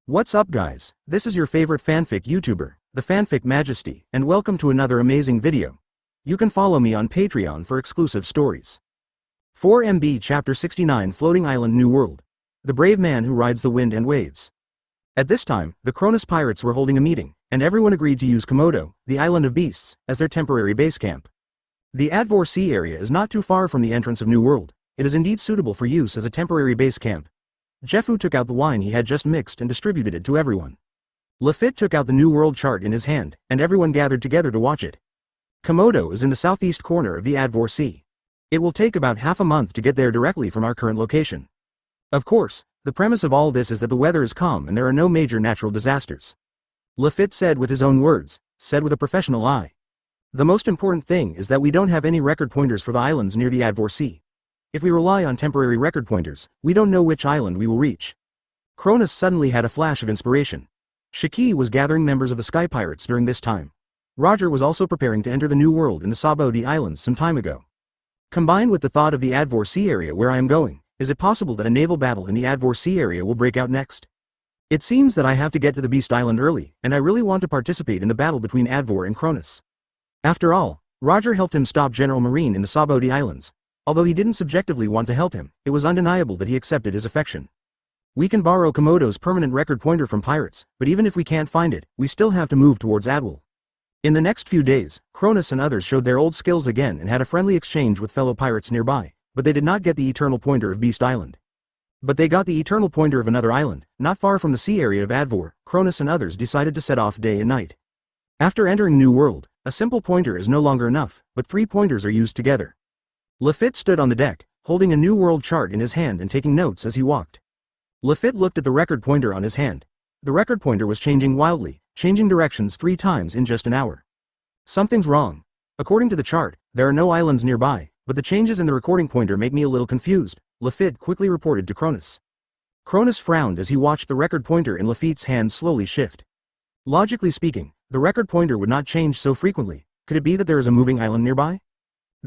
What's up guys, this is your favorite fanfic YouTuber, the Fanfic Majesty, and welcome to another amazing video. You can follow me on Patreon for exclusive stories. 4MB Chapter 69 Floating Island New World. The Brave Man Who Rides the Wind and Waves. At this time, the Kronos Pirates were holding a meeting, and everyone agreed to use Komodo, the Island of Beasts, as their temporary base camp. The Advor Sea area is not too far from the entrance of New World. It is indeed suitable for use as a temporary base camp. Jeffu took out the wine he had just mixed and distributed it to everyone. Lafitte took out the New World chart in his hand, and everyone gathered together to watch it. Komodo is in the southeast corner of the Advor Sea. It will take about half a month to get there directly from our current location. Of course, the premise of all this is that the weather is calm and there are no major natural disasters. Lafitte said with his own words, said with a professional eye. The most important thing is that we don't have any record pointers for the islands near the Advor Sea. If we rely on temporary record pointers, we don't know which island we will reach. Cronus suddenly had a flash of inspiration. Shiki was gathering members of the Sky Pirates during this time. Roger was also preparing to enter the New World in the Sabodi Islands some time ago. Combined with the thought of the Advor Sea area where I am going, is it possible that a naval battle in the Advor Sea area will break out next? It seems that I have to get to the Beast Island early, and I really want to participate in the battle between Advor and Kronus. After all, Roger helped him stop General Marine in the Sabodi Islands. Although he didn't subjectively want to help him, it was undeniable that he accepted his affection. We can borrow Komodo's permanent record pointer from pirates, but even if we can't find it, we still have to move towards Adwal. In the next few days, Kronus and others showed their old skills again and had a friendly exchange with fellow pirates nearby, but they did not get the eternal pointer of Beast Island. But they got the eternal pointer of another island, not far from the sea area of Advor. Kronus and others decided to set off day and night. After entering New World, a simple pointer is no longer enough, but 3 pointers are used together. Lafitte stood on the deck, holding a New World chart in his hand and taking notes as he walked. Lafitte looked at the record pointer on his hand. The record pointer was changing wildly, changing directions 3 times in just an hour. Something's wrong. According to the chart, there are no islands nearby, but the changes in the recording pointer make me a little confused, Lafitte quickly reported to Kronus. Kronus frowned as he watched the record pointer in Lafitte's hand slowly shift. Logically speaking, the record pointer would not change so frequently. Could it be that there is a moving island nearby?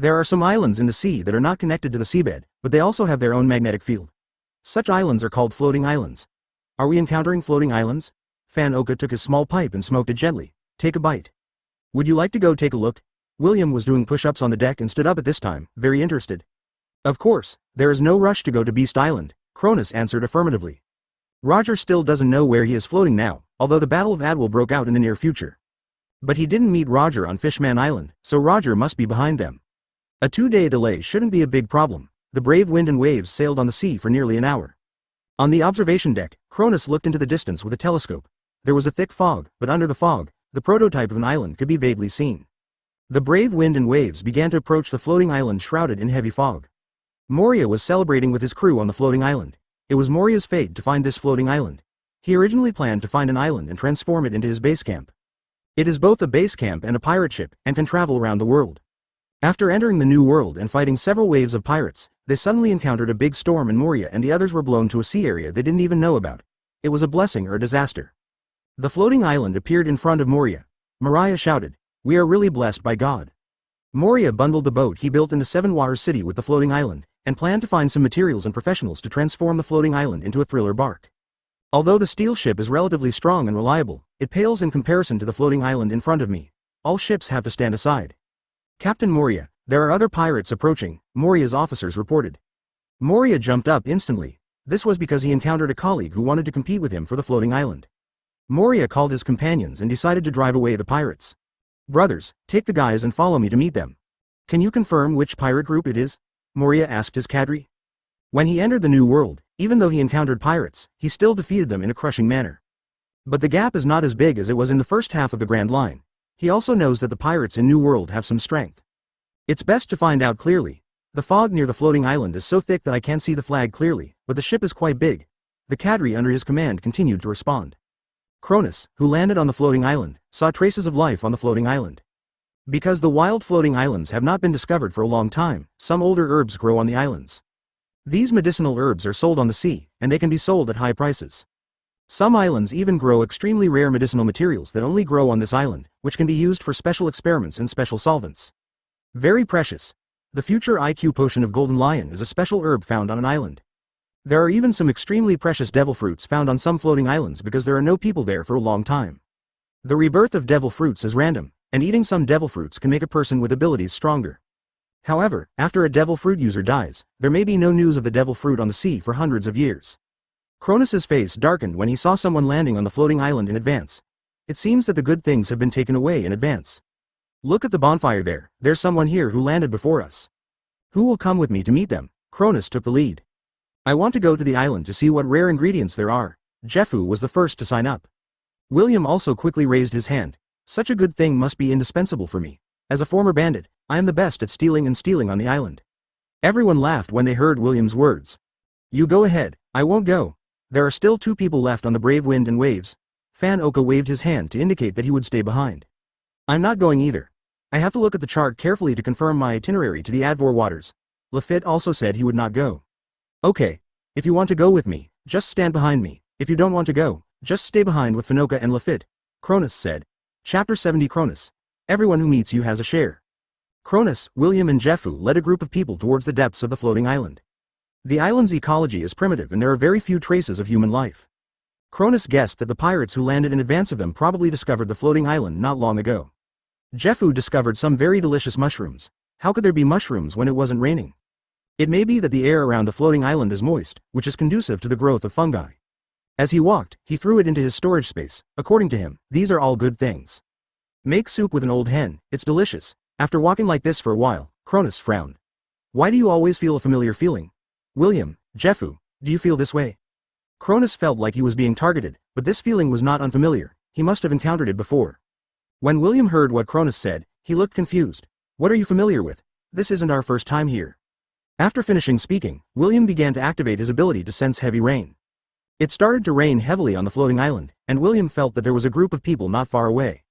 There are some islands in the sea that are not connected to the seabed, but they also have their own magnetic field. Such islands are called floating islands. Are we encountering floating islands? Fan Oka took his small pipe and smoked it gently. Take a bite. Would you like to go take a look? William was doing push-ups on the deck and stood up at this time, very interested. Of course, there is no rush to go to Beast Island, Kronus answered affirmatively. Roger still doesn't know where he is floating now, although the Battle of Adwal broke out in the near future. But he didn't meet Roger on Fishman Island, so Roger must be behind them. A 2-day delay shouldn't be a big problem. The brave wind and waves sailed on the sea for nearly an hour. On the observation deck, Kronus looked into the distance with a telescope. There was a thick fog, but under the fog, the prototype of an island could be vaguely seen. The brave wind and waves began to approach the floating island shrouded in heavy fog. Moria was celebrating with his crew on the floating island. It was Moria's fate to find this floating island. He originally planned to find an island and transform it into his base camp. It is both a base camp and a pirate ship, and can travel around the world. After entering the New World and fighting several waves of pirates, they suddenly encountered a big storm in Moria and the others were blown to a sea area they didn't even know about. It was a blessing or a disaster. The floating island appeared in front of Moria. Mariah shouted, "We are really blessed by God." Moria bundled the boat he built in the Seven Waters City with the floating island, and planned to find some materials and professionals to transform the floating island into a thriller bark. Although the steel ship is relatively strong and reliable, it pales in comparison to the floating island in front of me. All ships have to stand aside. Captain Moria, there are other pirates approaching, Moria's officers reported. Moria jumped up instantly. This was because he encountered a colleague who wanted to compete with him for the floating island. Moria called his companions and decided to drive away the pirates. "Brothers, take the guys and follow me to meet them." "Can you confirm which pirate group it is?" Moria asked his cadre. When he entered the New World, even though he encountered pirates, he still defeated them in a crushing manner. But the gap is not as big as it was in the first half of the Grand Line. He also knows that the pirates in New World have some strength. It's best to find out clearly. The fog near the floating island is so thick that I can't see the flag clearly, but the ship is quite big. The cadre under his command continued to respond. Kronus, who landed on the floating island, saw traces of life on the floating island. Because the wild floating islands have not been discovered for a long time, some older herbs grow on the islands. These medicinal herbs are sold on the sea, and they can be sold at high prices. Some islands even grow extremely rare medicinal materials that only grow on this island, which can be used for special experiments and special solvents. Very precious. The future IQ potion of Golden Lion is a special herb found on an island. There are even some extremely precious devil fruits found on some floating islands because there are no people there for a long time. The rebirth of devil fruits is random, and eating some devil fruits can make a person with abilities stronger. However, after a devil fruit user dies, there may be no news of the devil fruit on the sea for hundreds of years. Kronos' face darkened when he saw someone landing on the floating island in advance. It seems that the good things have been taken away in advance. Look at the bonfire there, there's someone here who landed before us. Who will come with me to meet them? Kronos took the lead. I want to go to the island to see what rare ingredients there are. Jeffu was the first to sign up. William also quickly raised his hand. Such a good thing must be indispensable for me. As a former bandit, I am the best at stealing on the island. Everyone laughed when they heard William's words. You go ahead, I won't go. There are still 2 people left on the brave wind and waves. Fan Oka waved his hand to indicate that he would stay behind. I'm not going either. I have to look at the chart carefully to confirm my itinerary to the Advor waters. Lafitte also said he would not go. Okay. If you want to go with me, just stand behind me. If you don't want to go, just stay behind with Fanoka and Lafitte, Kronus said. Chapter 70 Kronus. Everyone who meets you has a share. Kronus, William and Jeffu led a group of people towards the depths of the floating island. The island's ecology is primitive and there are very few traces of human life. Kronus guessed that the pirates who landed in advance of them probably discovered the floating island not long ago. Jeffu discovered some very delicious mushrooms. How could there be mushrooms when it wasn't raining? It may be that the air around the floating island is moist, which is conducive to the growth of fungi. As he walked, he threw it into his storage space. According to him, these are all good things. Make soup with an old hen, it's delicious. After walking like this for a while, Kronus frowned. Why do you always feel a familiar feeling? William, Jeffu, do you feel this way? Kronus felt like he was being targeted, but this feeling was not unfamiliar. He must have encountered it before. When William heard what Kronus said, he looked confused. What are you familiar with? This isn't our first time here. After finishing speaking, William began to activate his ability to sense heavy rain. It started to rain heavily on the floating island, and William felt that there was a group of people not far away.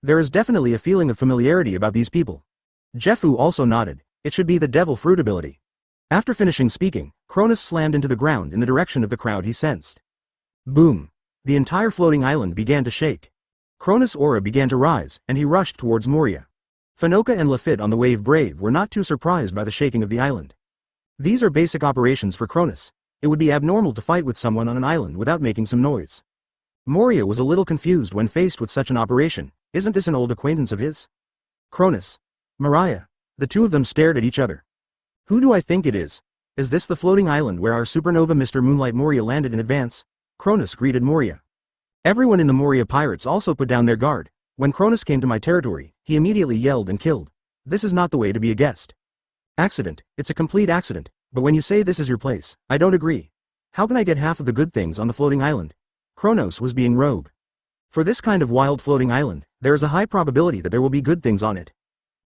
There is definitely a feeling of familiarity about these people. Jeffu also nodded. It should be the devil fruit ability. After finishing speaking, Kronus slammed into the ground in the direction of the crowd he sensed. Boom! The entire floating island began to shake. Kronus' aura began to rise, and he rushed towards Moria. Fanoka and Lafitte on the Wave Brave were not too surprised by the shaking of the island. These are basic operations for Kronus. It would be abnormal to fight with someone on an island without making some noise. Moria was a little confused when faced with such an operation. Isn't this an old acquaintance of his? Kronus. Mariah. The 2 of them stared at each other. Who do I think it is? Is this the floating island where our supernova Mr. Moonlight Moria landed in advance? Kronus greeted Moria. Everyone in the Moria Pirates also put down their guard. When Kronus came to my territory, he immediately yelled and killed. This is not the way to be a guest. Accident, it's a complete accident, but when you say this is your place, I don't agree. How can I get half of the good things on the floating island? Kronos was being rogue. For this kind of wild floating island, there is a high probability that there will be good things on it.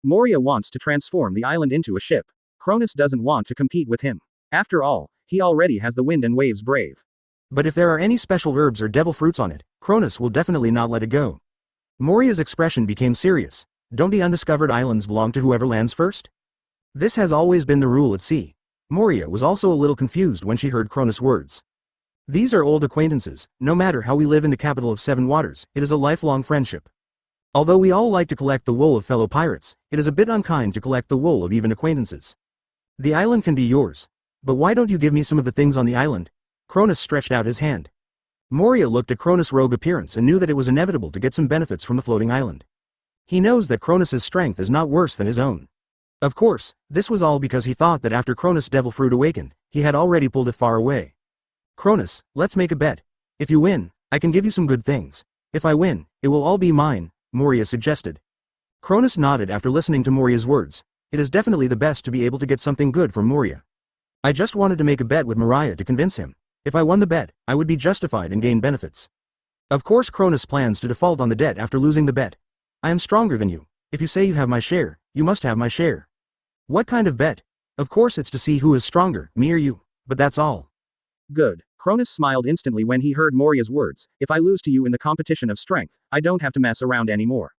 Moria wants to transform the island into a ship. Kronus doesn't want to compete with him. After all, he already has the wind and waves brave. But if there are any special herbs or devil fruits on it, Kronus will definitely not let it go. Moria's expression became serious. Don't the undiscovered islands belong to whoever lands first? This has always been the rule at sea. Moria was also a little confused when she heard Kronus' words. These are old acquaintances. No matter how we live in the capital of 7 waters, it is a lifelong friendship. Although we all like to collect the wool of fellow pirates, it is a bit unkind to collect the wool of even acquaintances. The island can be yours. But why don't you give me some of the things on the island? Kronus stretched out his hand. Moria looked at Kronus' rogue appearance and knew that it was inevitable to get some benefits from the floating island. He knows that Kronus' strength is not worse than his own. Of course, this was all because he thought that after Kronus' devil fruit awakened, he had already pulled it far away. Kronus, let's make a bet. If you win, I can give you some good things. If I win, it will all be mine, Moria suggested. Kronus nodded after listening to Moria's words. It is definitely the best to be able to get something good from Moria. I just wanted to make a bet with Mariah to convince him. If I won the bet, I would be justified and gain benefits. Of course Kronus plans to default on the debt after losing the bet. I am stronger than you. If you say you have my share, you must have my share. What kind of bet? Of course it's to see who is stronger, me or you. But that's all. Good. Kronus smiled instantly when he heard Moria's words. If I lose to you in the competition of strength, I don't have to mess around anymore.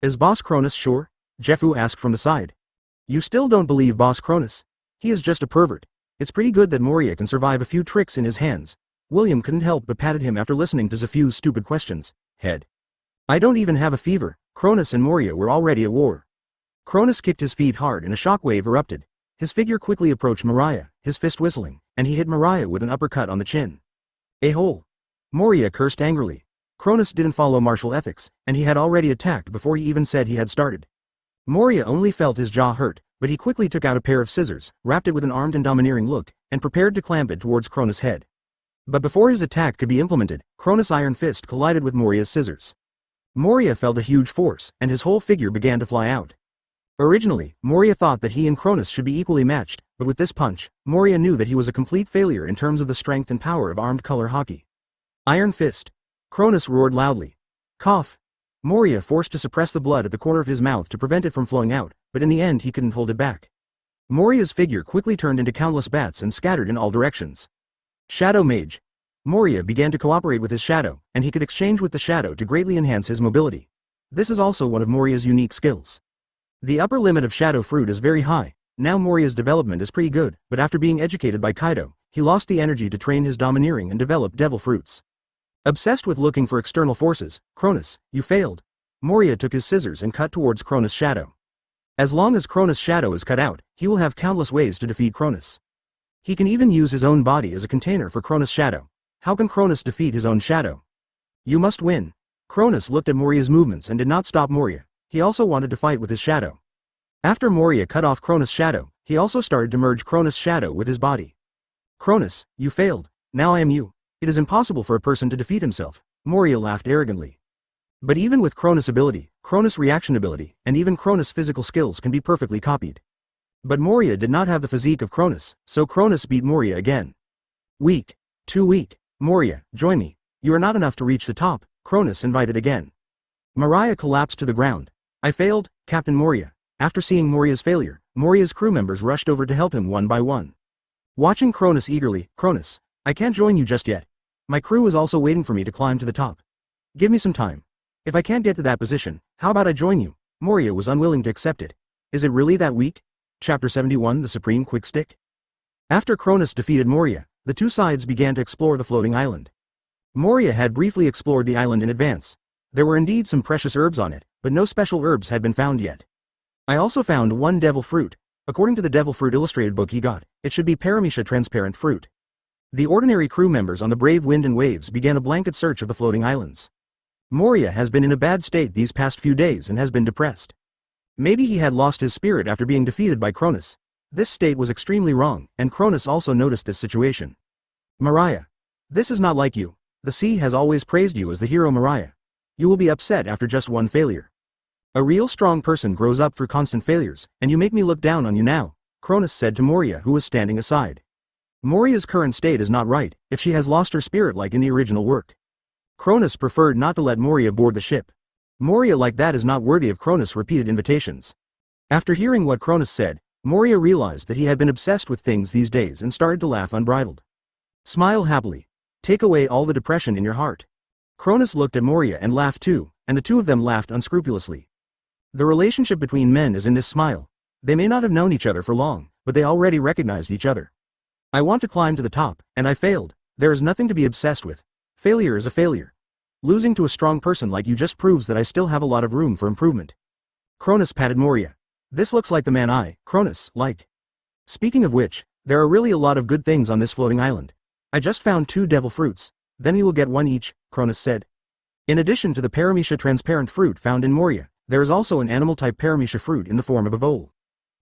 Is Boss Kronus sure? Jeffu asked from the side. You still don't believe Boss Kronus? He is just a pervert. It's pretty good that Moria can survive a few tricks in his hands. William couldn't help but patted him after listening to Zafew's stupid questions. Head. I don't even have a fever. Kronus and Moria were already at war. Kronus kicked his feet hard and a shockwave erupted. His figure quickly approached Mariah, his fist whistling, and he hit Moria with an uppercut on the chin. A hole. Moria cursed angrily. Kronus didn't follow martial ethics, and he had already attacked before he even said he had started. Moria only felt his jaw hurt, but he quickly took out a pair of scissors, wrapped it with an armed and domineering look, and prepared to clamp it towards Kronus' head. But before his attack could be implemented, Kronus' iron fist collided with Moria's scissors. Moria felt a huge force, and his whole figure began to fly out. Originally, Moria thought that he and Kronus should be equally matched, but with this punch, Moria knew that he was a complete failure in terms of the strength and power of armed color hockey. Iron fist. Kronus roared loudly. Cough. Moria forced to suppress the blood at the corner of his mouth to prevent it from flowing out, but in the end he couldn't hold it back. Moria's figure quickly turned into countless bats and scattered in all directions. Shadow Mage. Moria began to cooperate with his shadow, and he could exchange with the shadow to greatly enhance his mobility. This is also one of Moria's unique skills. The upper limit of Shadow Fruit is very high. Now Moria's development is pretty good, but after being educated by Kaido, he lost the energy to train his domineering and develop Devil Fruits. Obsessed with looking for external forces, Kronus, you failed. Moria took his scissors and cut towards Kronus' shadow. As long as Kronus' shadow is cut out, he will have countless ways to defeat Kronus. He can even use his own body as a container for Kronus' shadow. How can Kronus defeat his own shadow? You must win. Kronus looked at Moria's movements and did not stop Moria. He also wanted to fight with his shadow. After Moria cut off Kronus' shadow, he also started to merge Kronus' shadow with his body. Kronus, you failed. Now I am you. It is impossible for a person to defeat himself. Moria laughed arrogantly. But even with Kronus' ability, Kronus' reaction ability, and even Kronus' physical skills can be perfectly copied. But Moria did not have the physique of Kronus, so Kronus beat Moria again. Weak. Too weak. Moria, join me. You are not enough to reach the top, Kronus invited again. Moria collapsed to the ground. I failed, Captain Moria. After seeing Moria's failure, Moria's crew members rushed over to help him one by one. Watching Kronus eagerly, Kronus, I can't join you just yet. My crew is also waiting for me to climb to the top. Give me some time. If I can't get to that position, how about I join you? Moria was unwilling to accept it. Is it really that weak? Chapter 71 The Supreme Quick Stick. After Kronus defeated Moria, the two sides began to explore the floating island. Moria had briefly explored the island in advance. There were indeed some precious herbs on it, but no special herbs had been found yet. I also found one devil fruit. According to the devil fruit illustrated book he got, it should be paramecia transparent fruit. The ordinary crew members on the Brave Wind and Waves began a blanket search of the floating islands. Moria has been in a bad state these past few days and has been depressed. Maybe he had lost his spirit after being defeated by Kronus. This state was extremely wrong, and Kronus also noticed this situation. Moria. This is not like you. The sea has always praised you as the hero Moria. You will be upset after just one failure. A real strong person grows up through constant failures, and you make me look down on you now, Kronus said to Moria who was standing aside. Moria's current state is not right, if she has lost her spirit like in the original work. Kronus preferred not to let Moria board the ship. Moria like that is not worthy of Kronus' repeated invitations. After hearing what Kronus said, Moria realized that he had been obsessed with things these days and started to laugh unbridled. Smile happily. Take away all the depression in your heart. Kronus looked at Moria and laughed too, and the two of them laughed unscrupulously. The relationship between men is in this smile. They may not have known each other for long, but they already recognized each other. I want to climb to the top, and I failed. There is nothing to be obsessed with. Failure is a failure. Losing to a strong person like you just proves that I still have a lot of room for improvement. Kronus patted Moria. This looks like the man I, Kronus, like. Speaking of which, there are really a lot of good things on this floating island. I just found 2 devil fruits. Then we will get one each, Kronus said. In addition to the paramecia transparent fruit found in Moria, there is also an animal-type paramecia fruit in the form of a vole.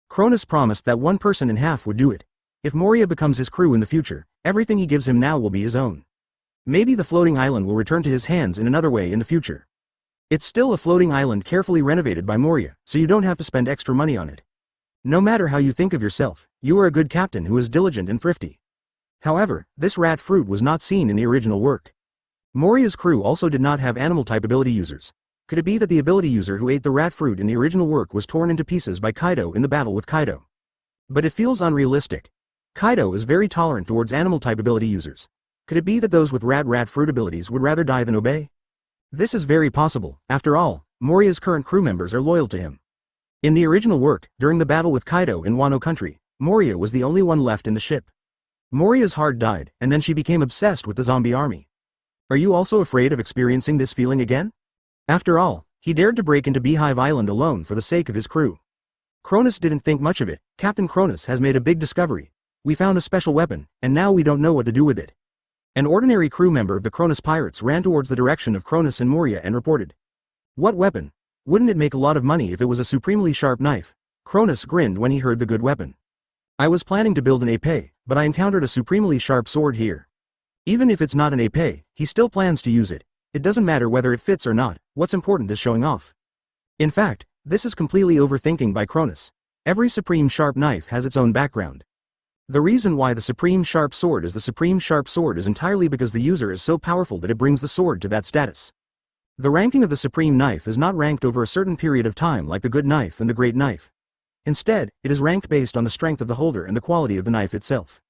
Kronus promised that one person in half would do it. If Moria becomes his crew in the future, everything he gives him now will be his own. Maybe the floating island will return to his hands in another way in the future. It's still a floating island carefully renovated by Moria, so you don't have to spend extra money on it. No matter how you think of yourself, you are a good captain who is diligent and thrifty. However, this rat fruit was not seen in the original work. Moria's crew also did not have animal-type ability users. Could it be that the ability user who ate the rat fruit in the original work was torn into pieces by Kaido in the battle with Kaido? But it feels unrealistic. Kaido is very tolerant towards animal-type ability users. Could it be that those with rat fruit abilities would rather die than obey? This is very possible. After all, Moria's current crew members are loyal to him. In the original work, during the battle with Kaido in Wano country, Moria was the only one left in the ship. Moria's heart died, and then she became obsessed with the zombie army. Are you also afraid of experiencing this feeling again? After all, he dared to break into Beehive Island alone for the sake of his crew. Kronus didn't think much of it. Captain Kronus has made a big discovery. We found a special weapon, and now we don't know what to do with it. An ordinary crew member of the Cronos Pirates ran towards the direction of Cronus and Moria and reported. What weapon? Wouldn't it make a lot of money if it was a supremely sharp knife? Cronus grinned when he heard the good weapon. I was planning to build an épée, but I encountered a supremely sharp sword here. Even if it's not an épée, he still plans to use it. It doesn't matter whether it fits or not, what's important is showing off. In fact, this is completely overthinking by Cronus. Every supreme sharp knife has its own background. The reason why the supreme sharp sword is the supreme sharp sword is entirely because the user is so powerful that it brings the sword to that status. The ranking of the supreme knife is not ranked over a certain period of time like the good knife and the great knife. Instead, it is ranked based on the strength of the holder and the quality of the knife itself.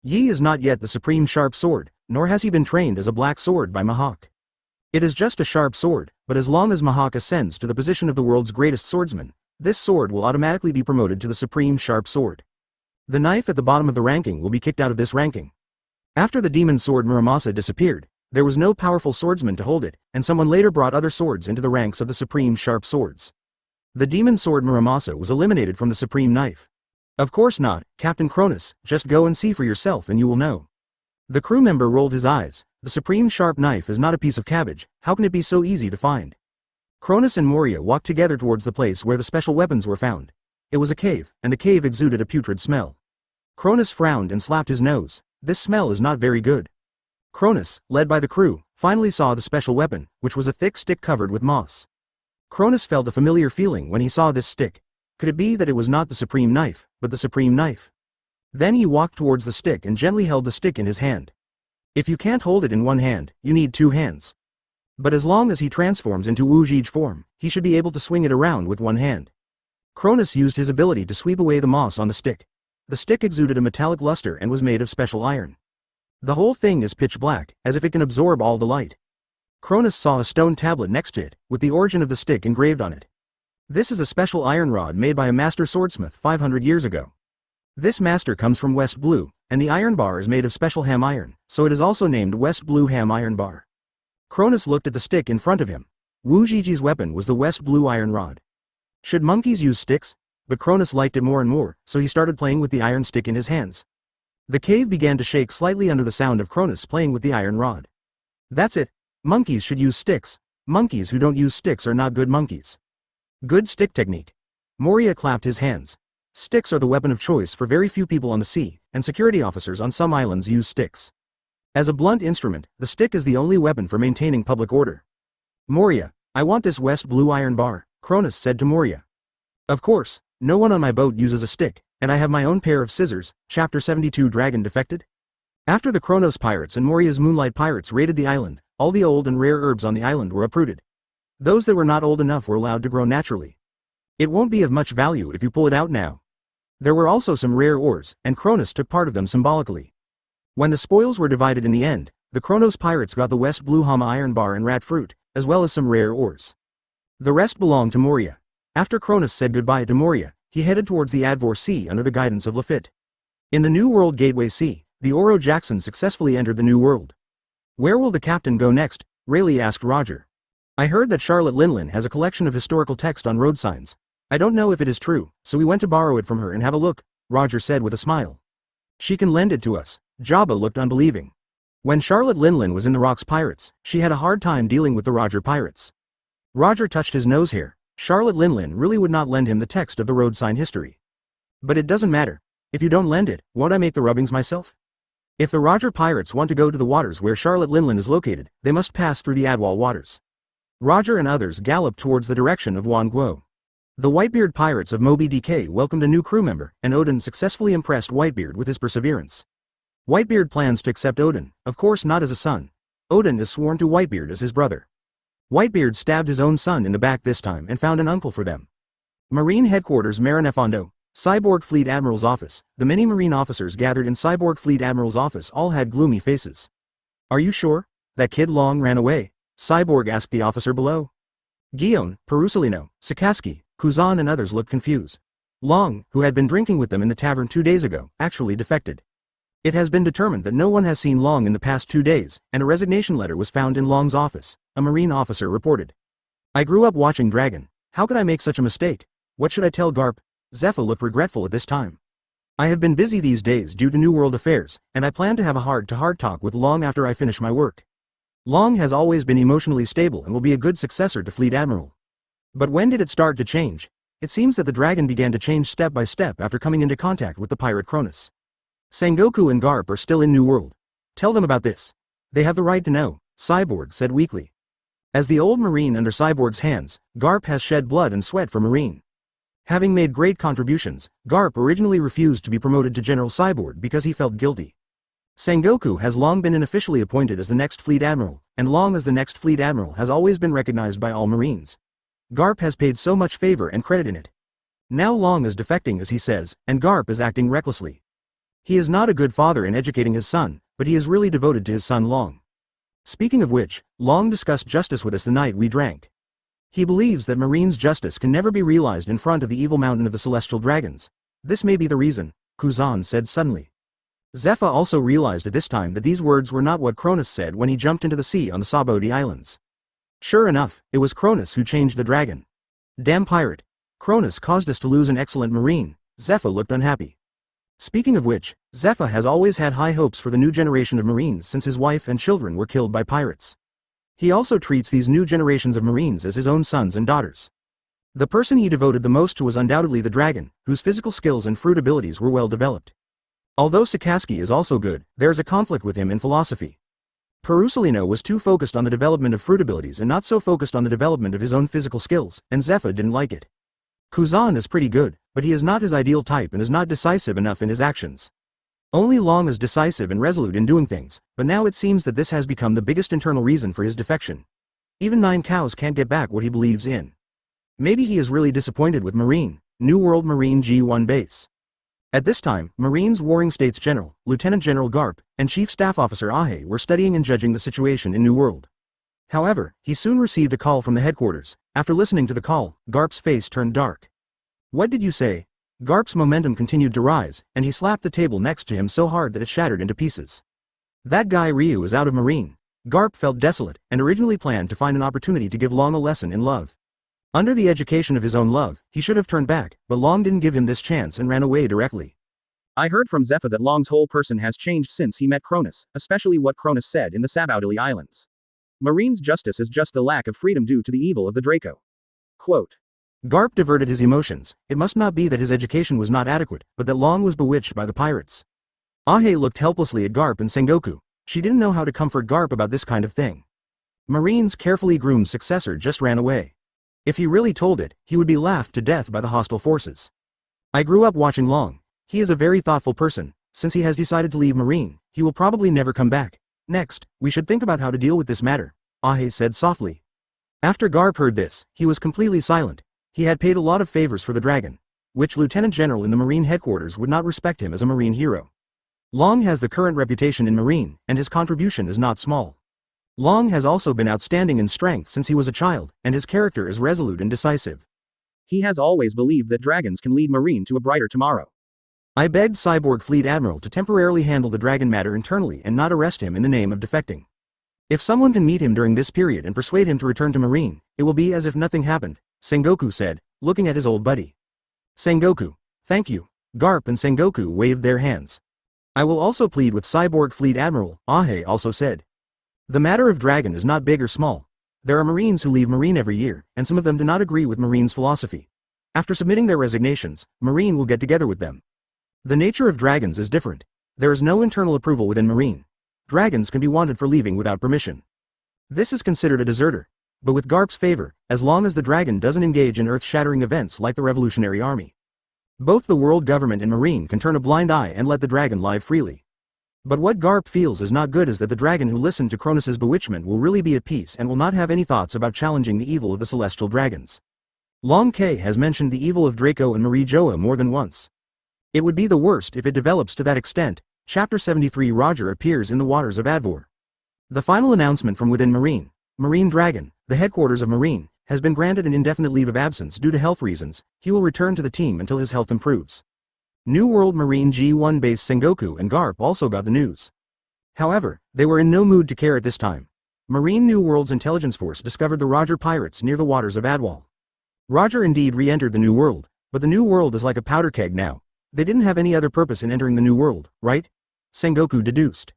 Yi is not yet the supreme sharp sword, nor has he been trained as a black sword by Mahawk. It is just a sharp sword, but as long as Mahawk ascends to the position of the world's greatest swordsman, this sword will automatically be promoted to the supreme sharp sword. The knife at the bottom of the ranking will be kicked out of this ranking. After the demon sword Muramasa disappeared, there was no powerful swordsman to hold it, and someone later brought other swords into the ranks of the supreme sharp swords. The demon sword Muramasa was eliminated from the supreme knife. Of course not, Captain Cronus, just go and see for yourself and you will know. The crew member rolled his eyes. The supreme sharp knife is not a piece of cabbage, how can it be so easy to find? Cronus and Moria walked together towards the place where the special weapons were found. It was a cave, and the cave exuded a putrid smell. Cronus frowned and slapped his nose. This smell is not very good. Cronus, led by the crew, finally saw the special weapon, which was a thick stick covered with moss. Cronus felt a familiar feeling when he saw this stick. Could it be that it was not the supreme knife, but the supreme knife? Then he walked towards the stick and gently held the stick in his hand. If you can't hold it in one hand, you need two hands. But as long as he transforms into Wujij form, he should be able to swing it around with one hand. Cronus used his ability to sweep away the moss on the stick. The stick exuded a metallic luster and was made of special iron. The whole thing is pitch black, as if it can absorb all the light. Cronus saw a stone tablet next to it, with the origin of the stick engraved on it. This is a special iron rod made by a master swordsmith 500 years ago. This master comes from West Blue, and the iron bar is made of special ham iron, so it is also named West Blue Ham Iron Bar. Cronus looked at the stick in front of him. Wujiji's weapon was the West Blue Iron Rod. Should monkeys use sticks? But Cronus liked it more and more, so he started playing with the iron stick in his hands. The cave began to shake slightly under the sound of Cronus playing with the iron rod. That's it. Monkeys should use sticks. Monkeys who don't use sticks are not good monkeys. Good stick technique. Moria clapped his hands. Sticks are the weapon of choice for very few people on the sea, and security officers on some islands use sticks. As a blunt instrument, the stick is the only weapon for maintaining public order. Moria, I want this West Blue Iron Bar, Cronus said to Moria. Of course, no one on my boat uses a stick, and I have my own pair of scissors. Chapter 72 Dragon Defected? After the Kronos Pirates and Moria's Moonlight Pirates raided the island, all the old and rare herbs on the island were uprooted. Those that were not old enough were allowed to grow naturally. It won't be of much value if you pull it out now. There were also some rare ores, and Cronus took part of them symbolically. When the spoils were divided in the end, the Kronos Pirates got the West Blue Hama Iron Bar and Rat Fruit, as well as some rare ores. The rest belonged to Moria. After Cronus said goodbye to Moria, he headed towards the Advor Sea under the guidance of Lafitte. In the New World Gateway Sea, the Oro Jackson successfully entered the New World. Where will the captain go next? Rayleigh asked Roger. I heard that Charlotte Linlin has a collection of historical text on road signs. I don't know if it is true, so we went to borrow it from her and have a look, Roger said with a smile. She can lend it to us. Jabba looked unbelieving. When Charlotte Linlin was in the Rocks Pirates, she had a hard time dealing with the Roger Pirates. Roger touched his nose hair. Charlotte Linlin really would not lend him the text of the road sign history. But it doesn't matter. If you don't lend it, won't I make the rubbings myself? If the Roger Pirates want to go to the waters where Charlotte Linlin is located, they must pass through the Adwal waters. Roger and others galloped towards the direction of Wan Guo. The Whitebeard Pirates of Moby DK welcomed a new crew member, and Odin successfully impressed Whitebeard with his perseverance. Whitebeard plans to accept Odin, of course not as a son. Odin is sworn to Whitebeard as his brother. Whitebeard stabbed his own son in the back this time and found an uncle for them. Marine Headquarters Marinefondo, Cyborg Fleet Admiral's office. The many Marine officers gathered in Cyborg Fleet Admiral's office all had gloomy faces. Are you sure? That kid Long ran away? Cyborg asked the officer below. Guion, Perusalino, Sakaski, Kuzan and others looked confused. Long, who had been drinking with them in the tavern 2 days ago, actually defected. It has been determined that no one has seen Long in the past 2 days, and a resignation letter was found in Long's office, a Marine officer reported. I grew up watching Dragon. How could I make such a mistake? What should I tell Garp? Zephyr looked regretful at this time. I have been busy these days due to New World affairs, and I plan to have a heart-to-heart talk with Long after I finish my work. Long has always been emotionally stable and will be a good successor to Fleet Admiral. But when did it start to change? It seems that the dragon began to change step by step after coming into contact with the pirate Kronus. Sengoku and Garp are still in New World. Tell them about this. They have the right to know, Cyborg said weakly. As the old Marine under Cyborg's hands, Garp has shed blood and sweat for Marine. Having made great contributions, Garp originally refused to be promoted to General Cyborg because he felt guilty. Sengoku has long been unofficially appointed as the next Fleet Admiral, and Long as the next Fleet Admiral has always been recognized by all Marines. Garp has paid so much favor and credit in it. Now Long is defecting as he says, and Garp is acting recklessly. He is not a good father in educating his son, but he is really devoted to his son Long. Speaking of which, Long discussed justice with us the night we drank. He believes that Marine's justice can never be realized in front of the evil mountain of the celestial dragons. This may be the reason, Kuzan said suddenly. Zephyr also realized at this time that these words were not what Kronus said when he jumped into the sea on the Sabodi Islands. Sure enough, it was Kronus who changed the dragon. Damn pirate. Kronus caused us to lose an excellent Marine. Zephyr looked unhappy. Speaking of which, Zephyr has always had high hopes for the new generation of Marines since his wife and children were killed by pirates. He also treats these new generations of Marines as his own sons and daughters. The person he devoted the most to was undoubtedly the dragon, whose physical skills and fruit abilities were well developed. Although Sakaski is also good, there is a conflict with him in philosophy. Perusalino was too focused on the development of fruit abilities and not so focused on the development of his own physical skills, and Zephyr didn't like it. Kuzan is pretty good, but he is not his ideal type and is not decisive enough in his actions. Only Long is decisive and resolute in doing things, but now it seems that this has become the biggest internal reason for his defection. Even 9 Cows can't get back what he believes in. Maybe he is really disappointed with Marine, New World Marine G1 base. At this time, Marine's Warring States General, Lieutenant General Garp, and Chief Staff Officer Ahe were studying and judging the situation in New World. However, he soon received a call from the headquarters. After listening to the call, Garp's face turned dark. What did you say? Garp's momentum continued to rise, and he slapped the table next to him so hard that it shattered into pieces. That guy Ryu is out of Marine. Garp felt desolate, and originally planned to find an opportunity to give Long a lesson in love. Under the education of his own love, he should have turned back, but Long didn't give him this chance and ran away directly. I heard from Zephyr that Long's whole person has changed since he met Kronus, especially what Kronus said in the Sabaudili Islands. Marine's justice is just the lack of freedom due to the evil of the Draco. Quote. Garp diverted his emotions. It must not be that his education was not adequate, but that Long was bewitched by the pirates. Ahe looked helplessly at Garp and Sengoku. She didn't know how to comfort Garp about this kind of thing. Marine's carefully groomed successor just ran away. If he really told it, he would be laughed to death by the hostile forces. I grew up watching Long. He is a very thoughtful person. Since he has decided to leave Marine, he will probably never come back. Next, we should think about how to deal with this matter, Ahe said softly. After Garp heard this, he was completely silent. He had paid a lot of favors for the dragon, which Lieutenant General in the Marine headquarters would not respect him as a Marine hero. Long has the current reputation in Marine, and his contribution is not small. Long has also been outstanding in strength since he was a child, and his character is resolute and decisive. He has always believed that dragons can lead Marine to a brighter tomorrow. I begged Cyborg Fleet Admiral to temporarily handle the dragon matter internally and not arrest him in the name of defecting. If someone can meet him during this period and persuade him to return to Marine, it will be as if nothing happened, Sengoku said, looking at his old buddy. Sengoku. Thank you. Garp and Sengoku waved their hands. I will also plead with Cyborg Fleet Admiral, Ahe also said. The matter of dragon is not big or small. There are Marines who leave Marine every year, and some of them do not agree with Marine's philosophy. After submitting their resignations, Marine will get together with them. The nature of dragons is different. There is no internal approval within Marine. Dragons can be wanted for leaving without permission. This is considered a deserter. But with Garp's favor, as long as the dragon doesn't engage in earth-shattering events like the Revolutionary Army. Both the world government and Marine can turn a blind eye and let the dragon live freely. But what Garp feels is not good is that the dragon who listened to Kronus's bewitchment will really be at peace and will not have any thoughts about challenging the evil of the celestial dragons. Long K has mentioned the evil of Draco and Marie Joa more than once. It would be the worst if it develops to that extent. Chapter 73 Roger appears in the waters of Advor. The final announcement from within Marine. Marine Dragon, the headquarters of Marine, has been granted an indefinite leave of absence due to health reasons. He will return to the team until his health improves. New World Marine G1 base Sengoku and Garp also got the news. However, they were in no mood to care at this time. Marine New World's intelligence force discovered the Roger Pirates near the waters of Adwal. Roger indeed re-entered the New World, but the New World is like a powder keg now. They didn't have any other purpose in entering the new world, right? Sengoku deduced.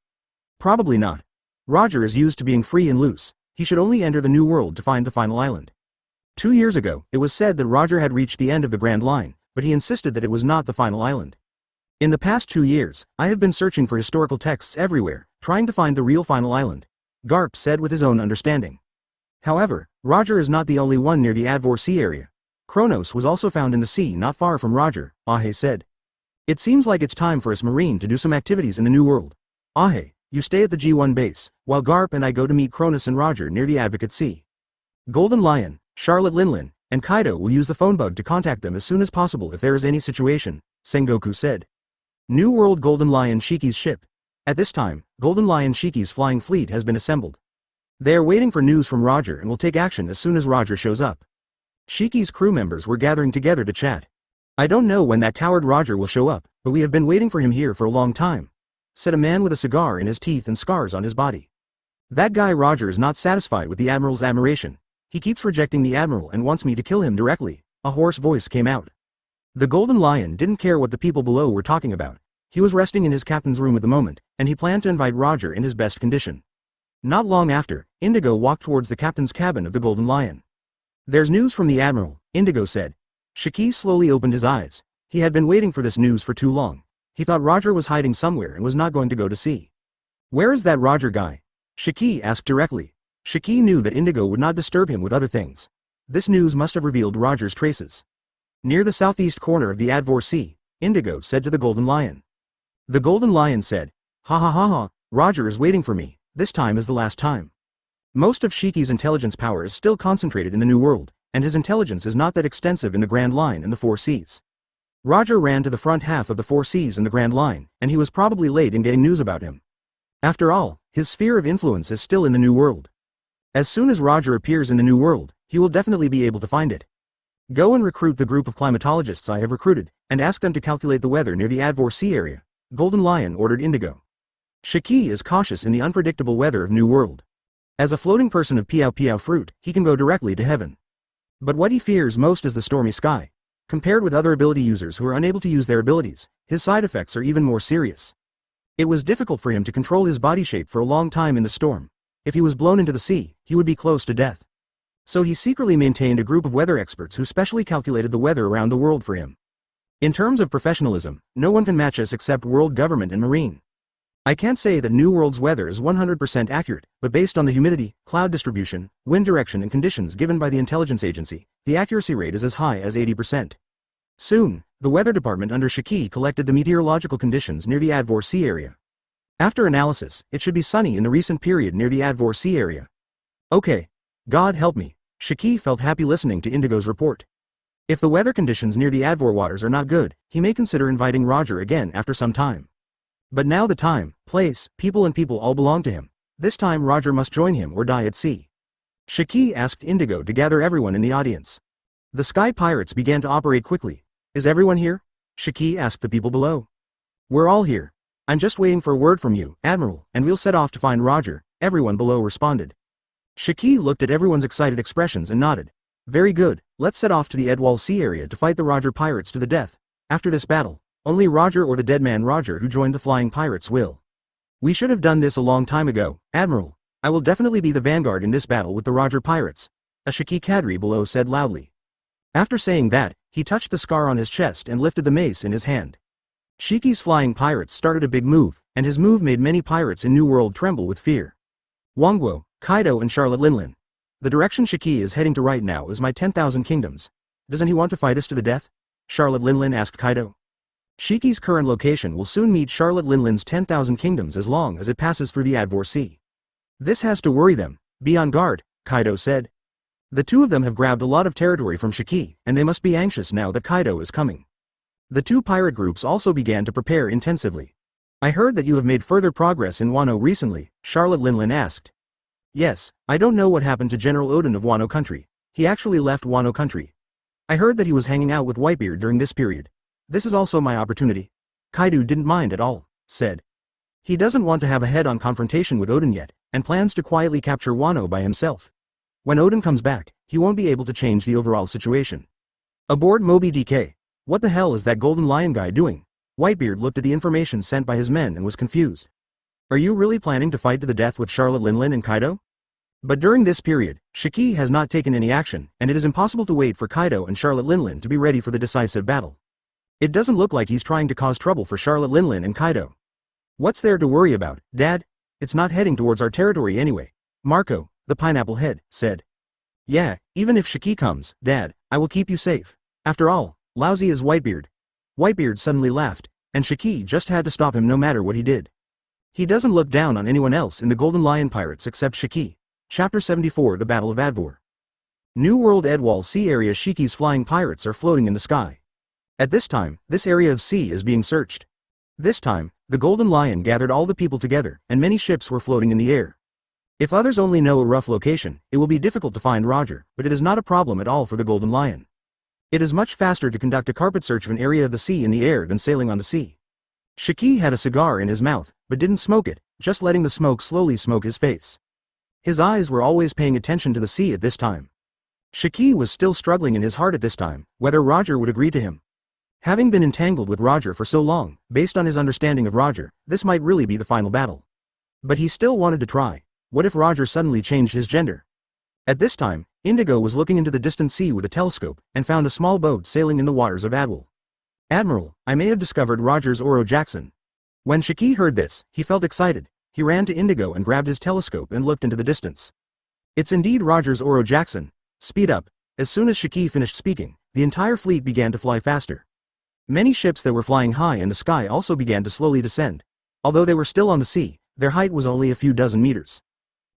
Probably not. Roger is used to being free and loose. He should only enter the new world to find the final island. 2 years ago, it was said that Roger had reached the end of the Grand Line, but he insisted that it was not the final island. In the past 2 years, I have been searching for historical texts everywhere, trying to find the real final island, Garp said with his own understanding. However, Roger is not the only one near the Advor Sea area. Kronos was also found in the sea not far from Roger, Ahe said. It seems like it's time for us Marine to do some activities in the new world. Ahe, you stay at the G1 base, while Garp and I go to meet Cronus and Roger near the Advocate Sea. Golden Lion, Charlotte Linlin, and Kaido will use the phone bug to contact them as soon as possible if there is any situation, Sengoku said. New World Golden Lion Shiki's ship. At this time, Golden Lion Shiki's flying fleet has been assembled. They are waiting for news from Roger and will take action as soon as Roger shows up. Shiki's crew members were gathering together to chat. I don't know when that coward Roger will show up, but we have been waiting for him here for a long time, said a man with a cigar in his teeth and scars on his body. That guy Roger is not satisfied with the Admiral's admiration. He keeps rejecting the Admiral and wants me to kill him directly, a hoarse voice came out. The Golden Lion didn't care what the people below were talking about. He was resting in his captain's room at the moment, and he planned to invite Roger in his best condition. Not long after, Indigo walked towards the captain's cabin of the Golden Lion. There's news from the Admiral, Indigo said. Shiki slowly opened his eyes. He had been waiting for this news for too long. He thought Roger was hiding somewhere and was not going to go to sea. Where is that Roger guy? Shiki asked directly. Shiki knew that Indigo would not disturb him with other things. This news must have revealed Roger's traces. Near the southeast corner of the Advor Sea, Indigo said to the Golden Lion. The Golden Lion said, "Ha ha ha ha, Roger is waiting for me, this time is the last time." Most of Shiki's intelligence power is still concentrated in the New World, and his intelligence is not that extensive in the Grand Line and the Four Seas. Roger ran to the front half of the Four Seas and the Grand Line, and he was probably late in getting news about him. After all, his sphere of influence is still in the New World. As soon as Roger appears in the New World, he will definitely be able to find it. Go and recruit the group of climatologists I have recruited, and ask them to calculate the weather near the Advor Sea area, Golden Lion ordered Indigo. Shiki is cautious in the unpredictable weather of New World. As a floating person of Piao Piao fruit, he can go directly to heaven. But what he fears most is the stormy sky. Compared with other ability users who are unable to use their abilities, his side effects are even more serious. It was difficult for him to control his body shape for a long time in the storm. If he was blown into the sea, he would be close to death. So he secretly maintained a group of weather experts who specially calculated the weather around the world for him. In terms of professionalism, no one can match us except world government and marine. I can't say that New World's weather is 100% accurate, but based on the humidity, cloud distribution, wind direction and conditions given by the intelligence agency, the accuracy rate is as high as 80%. Soon, the weather department under Shiki collected the meteorological conditions near the Advor Sea area. After analysis, it should be sunny in the recent period near the Advor Sea area. Okay. God help me. Shiki felt happy listening to Indigo's report. If the weather conditions near the Advor waters are not good, he may consider inviting Roger again after some time. But now the time, place, people and people all belong to him. This time Roger must join him or die at sea. Shiki asked Indigo to gather everyone in the audience. The Sky Pirates began to operate quickly. Is everyone here? Shiki asked the people below. We're all here. I'm just waiting for a word from you, Admiral, and we'll set off to find Roger, everyone below responded. Shiki looked at everyone's excited expressions and nodded. Very good, let's set off to the Edwall Sea area to fight the Roger Pirates to the death. After this battle, only Roger or the dead man Roger who joined the Flying Pirates will. We should have done this a long time ago, Admiral. I will definitely be the vanguard in this battle with the Roger Pirates, a Shiki cadre below said loudly. After saying that, he touched the scar on his chest and lifted the mace in his hand. Shiki's Flying Pirates started a big move, and his move made many pirates in New World tremble with fear. Wangguo, Kaido and Charlotte Linlin. The direction Shiki is heading to right now is my 10,000 kingdoms. Doesn't he want to fight us to the death? Charlotte Linlin asked Kaido. Shiki's current location will soon meet Charlotte Linlin's 10,000 kingdoms as long as it passes through the Advor Sea. This has to worry them. Be on guard, Kaido said. The two of them have grabbed a lot of territory from Shiki, and they must be anxious now that Kaido is coming. The two pirate groups also began to prepare intensively. I heard that you have made further progress in Wano recently, Charlotte Linlin asked. Yes, I don't know what happened to General Odin of Wano Country. He actually left Wano Country. I heard that he was hanging out with Whitebeard during this period. This is also my opportunity. Kaido didn't mind at all, said. He doesn't want to have a head-on confrontation with Odin yet, and plans to quietly capture Wano by himself. When Odin comes back, he won't be able to change the overall situation. Aboard Moby DK. What the hell is that Golden Lion guy doing? Whitebeard looked at the information sent by his men and was confused. Are you really planning to fight to the death with Charlotte Linlin and Kaido? But during this period, Shiki has not taken any action, and it is impossible to wait for Kaido and Charlotte Linlin to be ready for the decisive battle. It doesn't look like he's trying to cause trouble for Charlotte Linlin and Kaido. What's there to worry about, Dad? It's not heading towards our territory anyway, Marco, the pineapple head, said. Yeah, even if Shiki comes, Dad, I will keep you safe. After all, Laozi is Whitebeard. Whitebeard suddenly laughed, and Shiki just had to stop him no matter what he did. He doesn't look down on anyone else in the Golden Lion Pirates except Shiki. Chapter 74 The Battle of Advor. New World Edwall Sea area. Shiki's flying pirates are floating in the sky. At this time, this area of sea is being searched. This time, the Golden Lion gathered all the people together, and many ships were floating in the air. If others only know a rough location, it will be difficult to find Roger, but it is not a problem at all for the Golden Lion. It is much faster to conduct a carpet search of an area of the sea in the air than sailing on the sea. Shiki had a cigar in his mouth, but didn't smoke it, just letting the smoke slowly smoke his face. His eyes were always paying attention to the sea at this time. Shiki was still struggling in his heart at this time, whether Roger would agree to him. Having been entangled with Roger for so long, based on his understanding of Roger, this might really be the final battle. But he still wanted to try. What if Roger suddenly changed his gender? At this time, Indigo was looking into the distant sea with a telescope, and found a small boat sailing in the waters of Adwal. Admiral, I may have discovered Roger's Oro Jackson. When Shiki heard this, he felt excited. He ran to Indigo and grabbed his telescope and looked into the distance. It's indeed Roger's Oro Jackson. Speed up. As soon as Shiki finished speaking, the entire fleet began to fly faster. Many ships that were flying high in the sky also began to slowly descend. Although they were still on the sea, their height was only a few dozen meters.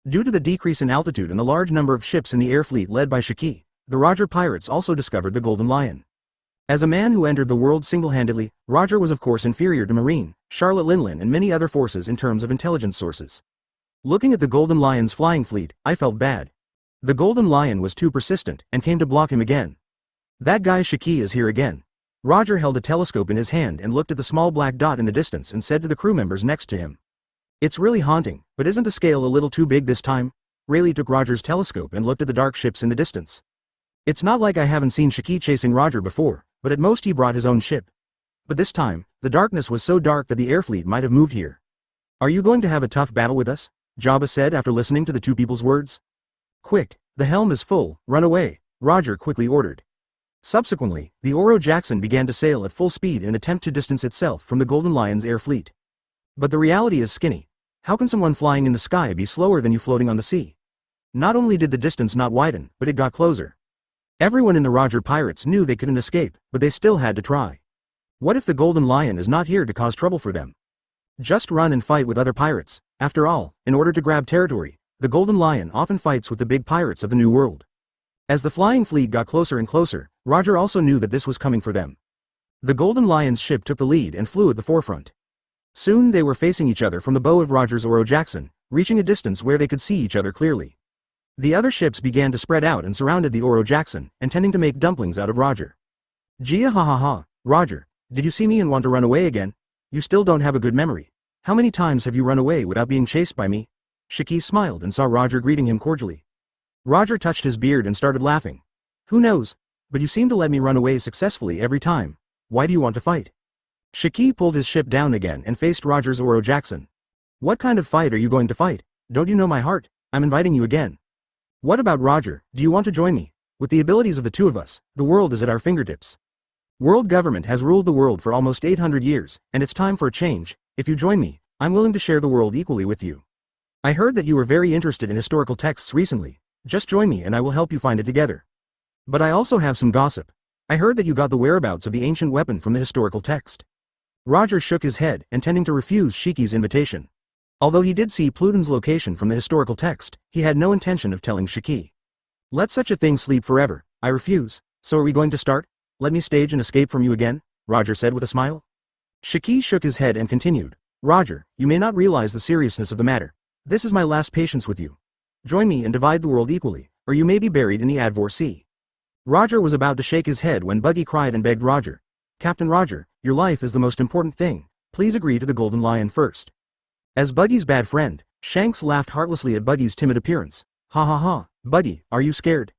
Due to the decrease in altitude and the large number of ships in the air fleet led by Shiki, the Roger Pirates also discovered the Golden Lion. As a man who entered the world single-handedly, Roger was of course inferior to Marine, Charlotte Linlin and many other forces in terms of intelligence sources. Looking at the Golden Lion's flying fleet, I felt bad. The Golden Lion was too persistent, and came to block him again. That guy Shiki is here again. Roger held a telescope in his hand and looked at the small black dot in the distance and said to the crew members next to him. It's really haunting, but isn't the scale a little too big this time? Rayleigh took Roger's telescope and looked at the dark ships in the distance. It's not like I haven't seen Shiki chasing Roger before, but at most he brought his own ship. But this time, the darkness was so dark that the air fleet might have moved here. Are you going to have a tough battle with us? Jabba said after listening to the two people's words. Quick, the helm is full, run away, Roger quickly ordered. Subsequently, the Oro Jackson began to sail at full speed in an attempt to distance itself from the Golden Lion's air fleet. But the reality is skinny. How can someone flying in the sky be slower than you floating on the sea? Not only did the distance not widen, but it got closer. Everyone in the Roger Pirates knew they couldn't escape, but they still had to try. What if the Golden Lion is not here to cause trouble for them? Just run and fight with other pirates. After all, in order to grab territory, the Golden Lion often fights with the big pirates of the New World. As the flying fleet got closer and closer, Roger also knew that this was coming for them. The Golden Lion's ship took the lead and flew at the forefront. Soon they were facing each other from the bow of Roger's Oro Jackson, reaching a distance where they could see each other clearly. The other ships began to spread out and surrounded the Oro Jackson, intending to make dumplings out of Roger. Gia ha ha ha, Roger, did you see me and want to run away again? You still don't have a good memory. How many times have you run away without being chased by me? Shiki smiled and saw Roger greeting him cordially. Roger touched his beard and started laughing. Who knows? But you seem to let me run away successfully every time. Why do you want to fight? Shiki pulled his ship down again and faced Roger's Oro Jackson. What kind of fight are you going to fight? Don't you know my heart? I'm inviting you again. What about Roger? Do you want to join me? With the abilities of the two of us, the world is at our fingertips. World government has ruled the world for almost 800 years, and it's time for a change. If you join me, I'm willing to share the world equally with you. I heard that you were very interested in historical texts recently. Just join me and I will help you find it together. But I also have some gossip. I heard that you got the whereabouts of the ancient weapon from the historical text. Roger shook his head, intending to refuse Shiki's invitation. Although he did see Pluton's location from the historical text, he had no intention of telling Shiki. Let such a thing sleep forever. I refuse. So are we going to start? Let me stage an escape from you again? Roger said with a smile. Shiki shook his head and continued. Roger, you may not realize the seriousness of the matter. This is my last patience with you. Join me and divide the world equally, or you may be buried in the Advor Sea. Roger was about to shake his head when Buggy cried and begged Roger. Captain Roger, your life is the most important thing. Please agree to the Golden Lion first. As Buggy's bad friend, Shanks laughed heartlessly at Buggy's timid appearance. Ha ha ha, Buggy, are you scared?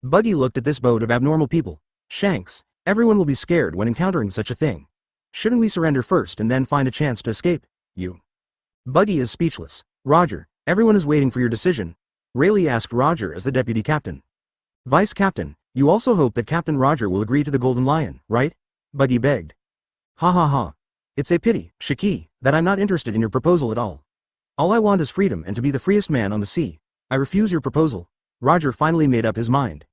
Buggy looked at this boat of abnormal people. Shanks, everyone will be scared when encountering such a thing. Shouldn't we surrender first and then find a chance to escape? You. Buggy is speechless. Roger, everyone is waiting for your decision. Rayleigh asked Roger as the deputy captain. Vice captain, you also hope that Captain Roger will agree to the Golden Lion, right? Buggy begged. Ha ha ha. It's a pity, Shiki, that I'm not interested in your proposal at all. All I want is freedom and to be the freest man on the sea. I refuse your proposal. Roger finally made up his mind.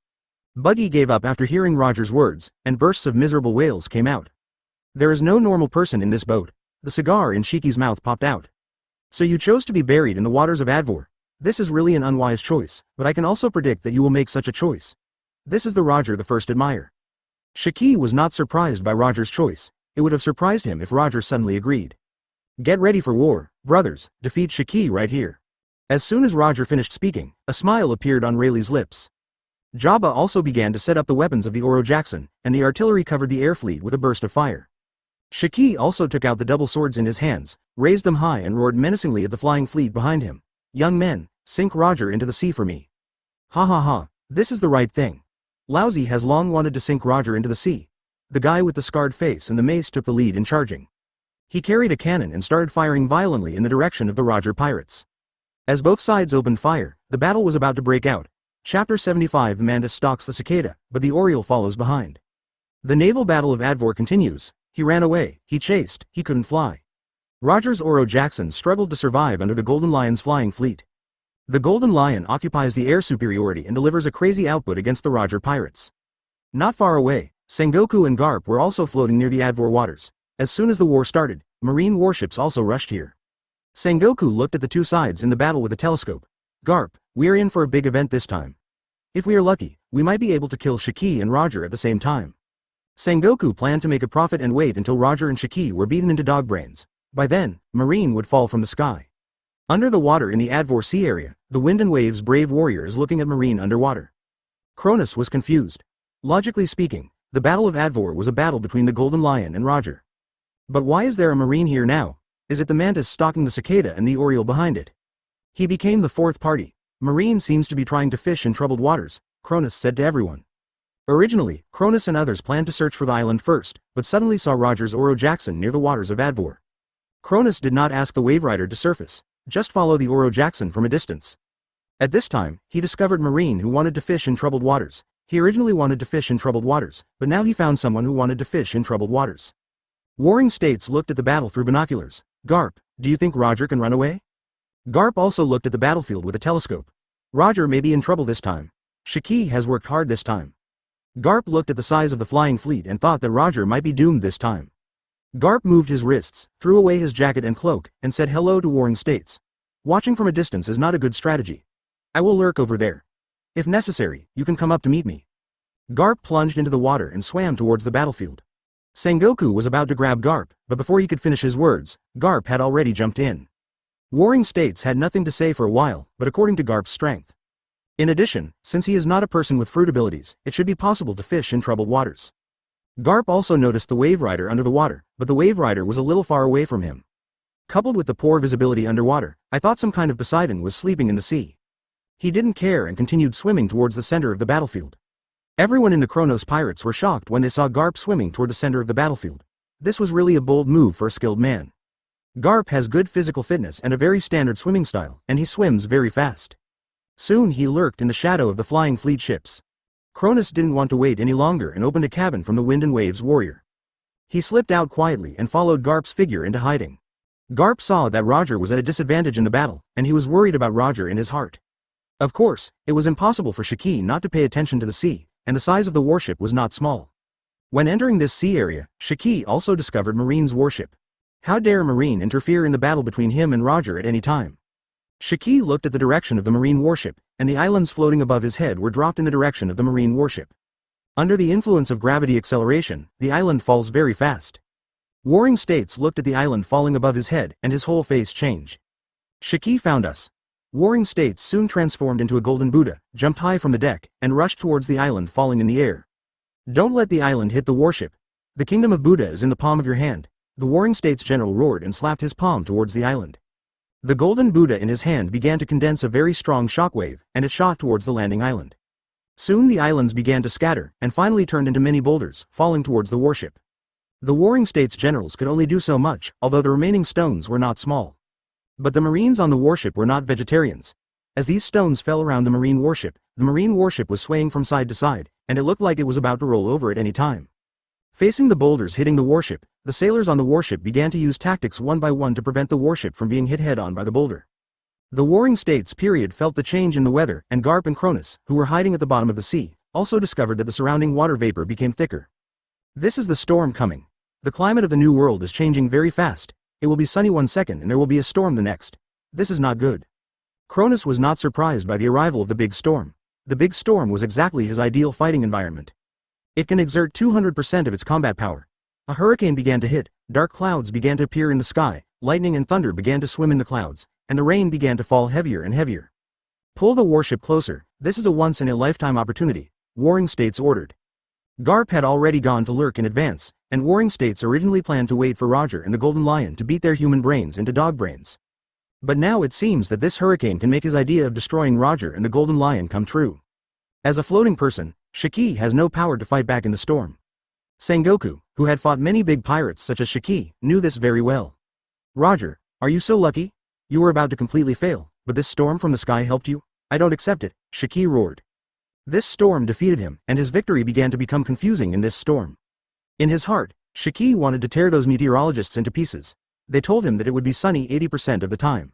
Buggy gave up after hearing Roger's words, and bursts of miserable wails came out. There is no normal person in this boat. The cigar in Shiki's mouth popped out. So you chose to be buried in the waters of Advor. This is really an unwise choice, but I can also predict that you will make such a choice. This is the Roger the first admire. Shiki was not surprised by Roger's choice. It would have surprised him if Roger suddenly agreed. Get ready for war, brothers, defeat Shiki right here. As soon as Roger finished speaking, a smile appeared on Rayleigh's lips. Jabba also began to set up the weapons of the Oro Jackson, and the artillery covered the air fleet with a burst of fire. Shiki also took out the double swords in his hands, raised them high and roared menacingly at the flying fleet behind him. Young men, sink Roger into the sea for me. Ha ha ha, this is the right thing. Laozi has long wanted to sink Roger into the sea. The guy with the scarred face and the mace took the lead in charging. He carried a cannon and started firing violently in the direction of the Roger pirates. As both sides opened fire, the battle was about to break out. Chapter 75. The Mantis stalks the cicada, but the Oriole follows behind. The naval battle of Advor continues. He ran away, he chased, he couldn't fly. Roger's Oro Jackson struggled to survive under the Golden Lion's flying fleet. The Golden Lion occupies the air superiority and delivers a crazy output against the Roger pirates. Not far away, Sengoku and Garp were also floating near the Advor waters. As soon as the war started, marine warships also rushed here. Sengoku looked at the two sides in the battle with a telescope. Garp, we're in for a big event this time. If we are lucky, we might be able to kill Shiki and Roger at the same time. Sengoku planned to make a profit and wait until Roger and Shiki were beaten into dog brains. By then, Marine would fall from the sky. Under the water in the Advor Sea area, the Wind and Waves' brave warrior is looking at Marine underwater. Kronus was confused. Logically speaking, the Battle of Advor was a battle between the Golden Lion and Roger. But why is there a Marine here now? Is it the Mantis stalking the cicada and the Oriole behind it? He became the fourth party. Marine seems to be trying to fish in troubled waters, Kronus said to everyone. Originally, Kronus and others planned to search for the island first, but suddenly saw Roger's Oro Jackson near the waters of Advor. Kronus did not ask the Wave Rider to surface, just follow the Oro Jackson from a distance. At this time, he discovered Marine who wanted to fish in troubled waters. He originally wanted to fish in troubled waters, but now he found someone who wanted to fish in troubled waters. Warring States looked at the battle through binoculars. Garp, do you think Roger can run away? Garp also looked at the battlefield with a telescope. Roger may be in trouble this time. Shiki has worked hard this time. Garp looked at the size of the flying fleet and thought that Roger might be doomed this time. Garp moved his wrists, threw away his jacket and cloak, and said hello to Warring States. Watching from a distance is not a good strategy. I will lurk over there. If necessary, you can come up to meet me. Garp plunged into the water and swam towards the battlefield. Sengoku was about to grab Garp, but before he could finish his words, Garp had already jumped in. Warring States had nothing to say for a while, but according to Garp's strength. In addition, since he is not a person with fruit abilities, it should be possible to fish in troubled waters. Garp also noticed the Wave Rider under the water, but the Wave Rider was a little far away from him. Coupled with the poor visibility underwater, I thought some kind of Poseidon was sleeping in the sea. He didn't care and continued swimming towards the center of the battlefield. Everyone in the Kronos Pirates were shocked when they saw Garp swimming toward the center of the battlefield. This was really a bold move for a skilled man. Garp has good physical fitness and a very standard swimming style, and he swims very fast. Soon he lurked in the shadow of the flying fleet ships. Kronus didn't want to wait any longer and opened a cabin from the Wind and Waves warrior. He slipped out quietly and followed Garp's figure into hiding. Garp saw that Roger was at a disadvantage in the battle, and he was worried about Roger in his heart. Of course, it was impossible for Shiki not to pay attention to the sea, and the size of the warship was not small. When entering this sea area, Shiki also discovered Marine's warship. How dare Marine interfere in the battle between him and Roger at any time? Shiki looked at the direction of the Marine warship, and the islands floating above his head were dropped in the direction of the Marine warship. Under the influence of gravity acceleration, the island falls very fast. Warring States looked at the island falling above his head, and his whole face changed. Shiki found us. Warring States soon transformed into a golden Buddha, jumped high from the deck, and rushed towards the island falling in the air. Don't let the island hit the warship. The kingdom of Buddha is in the palm of your hand. The Warring States general roared and slapped his palm towards the island. The golden Buddha in his hand began to condense a very strong shockwave, and it shot towards the landing island. Soon the islands began to scatter, and finally turned into many boulders, falling towards the warship. The warring states' generals could only do so much, although the remaining stones were not small. But the Marines on the warship were not vegetarians. As these stones fell around the Marine warship was swaying from side to side, and it looked like it was about to roll over at any time. Facing the boulders hitting the warship, the sailors on the warship began to use tactics one by one to prevent the warship from being hit head-on by the boulder. The warring states felt the change in the weather, and Garp and Kronus, who were hiding at the bottom of the sea, also discovered that the surrounding water vapor became thicker. This is the storm coming. The climate of the new world is changing very fast. It will be sunny one second and there will be a storm the next. This is not good. Kronos was not surprised by the arrival of the big storm. The big storm was exactly his ideal fighting environment. It can exert 200% of its combat power. A hurricane began to hit, dark clouds began to appear in the sky, lightning and thunder began to swim in the clouds, and the rain began to fall heavier and heavier. Pull the warship closer, this is a once-in-a-lifetime opportunity, Warring States ordered. Garp had already gone to lurk in advance, and Warring States originally planned to wait for Roger and the Golden Lion to beat their human brains into dog brains. But now it seems that this hurricane can make his idea of destroying Roger and the Golden Lion come true. As a floating person, Shiki has no power to fight back in the storm. Sengoku, who had fought many big pirates such as Shiki, knew this very well. Roger, are you so lucky? You were about to completely fail, but this storm from the sky helped you? I don't accept it, Shiki roared. This storm defeated him, and his victory began to become confusing in this storm. In his heart, Shiki wanted to tear those meteorologists into pieces. They told him that it would be sunny 80% of the time.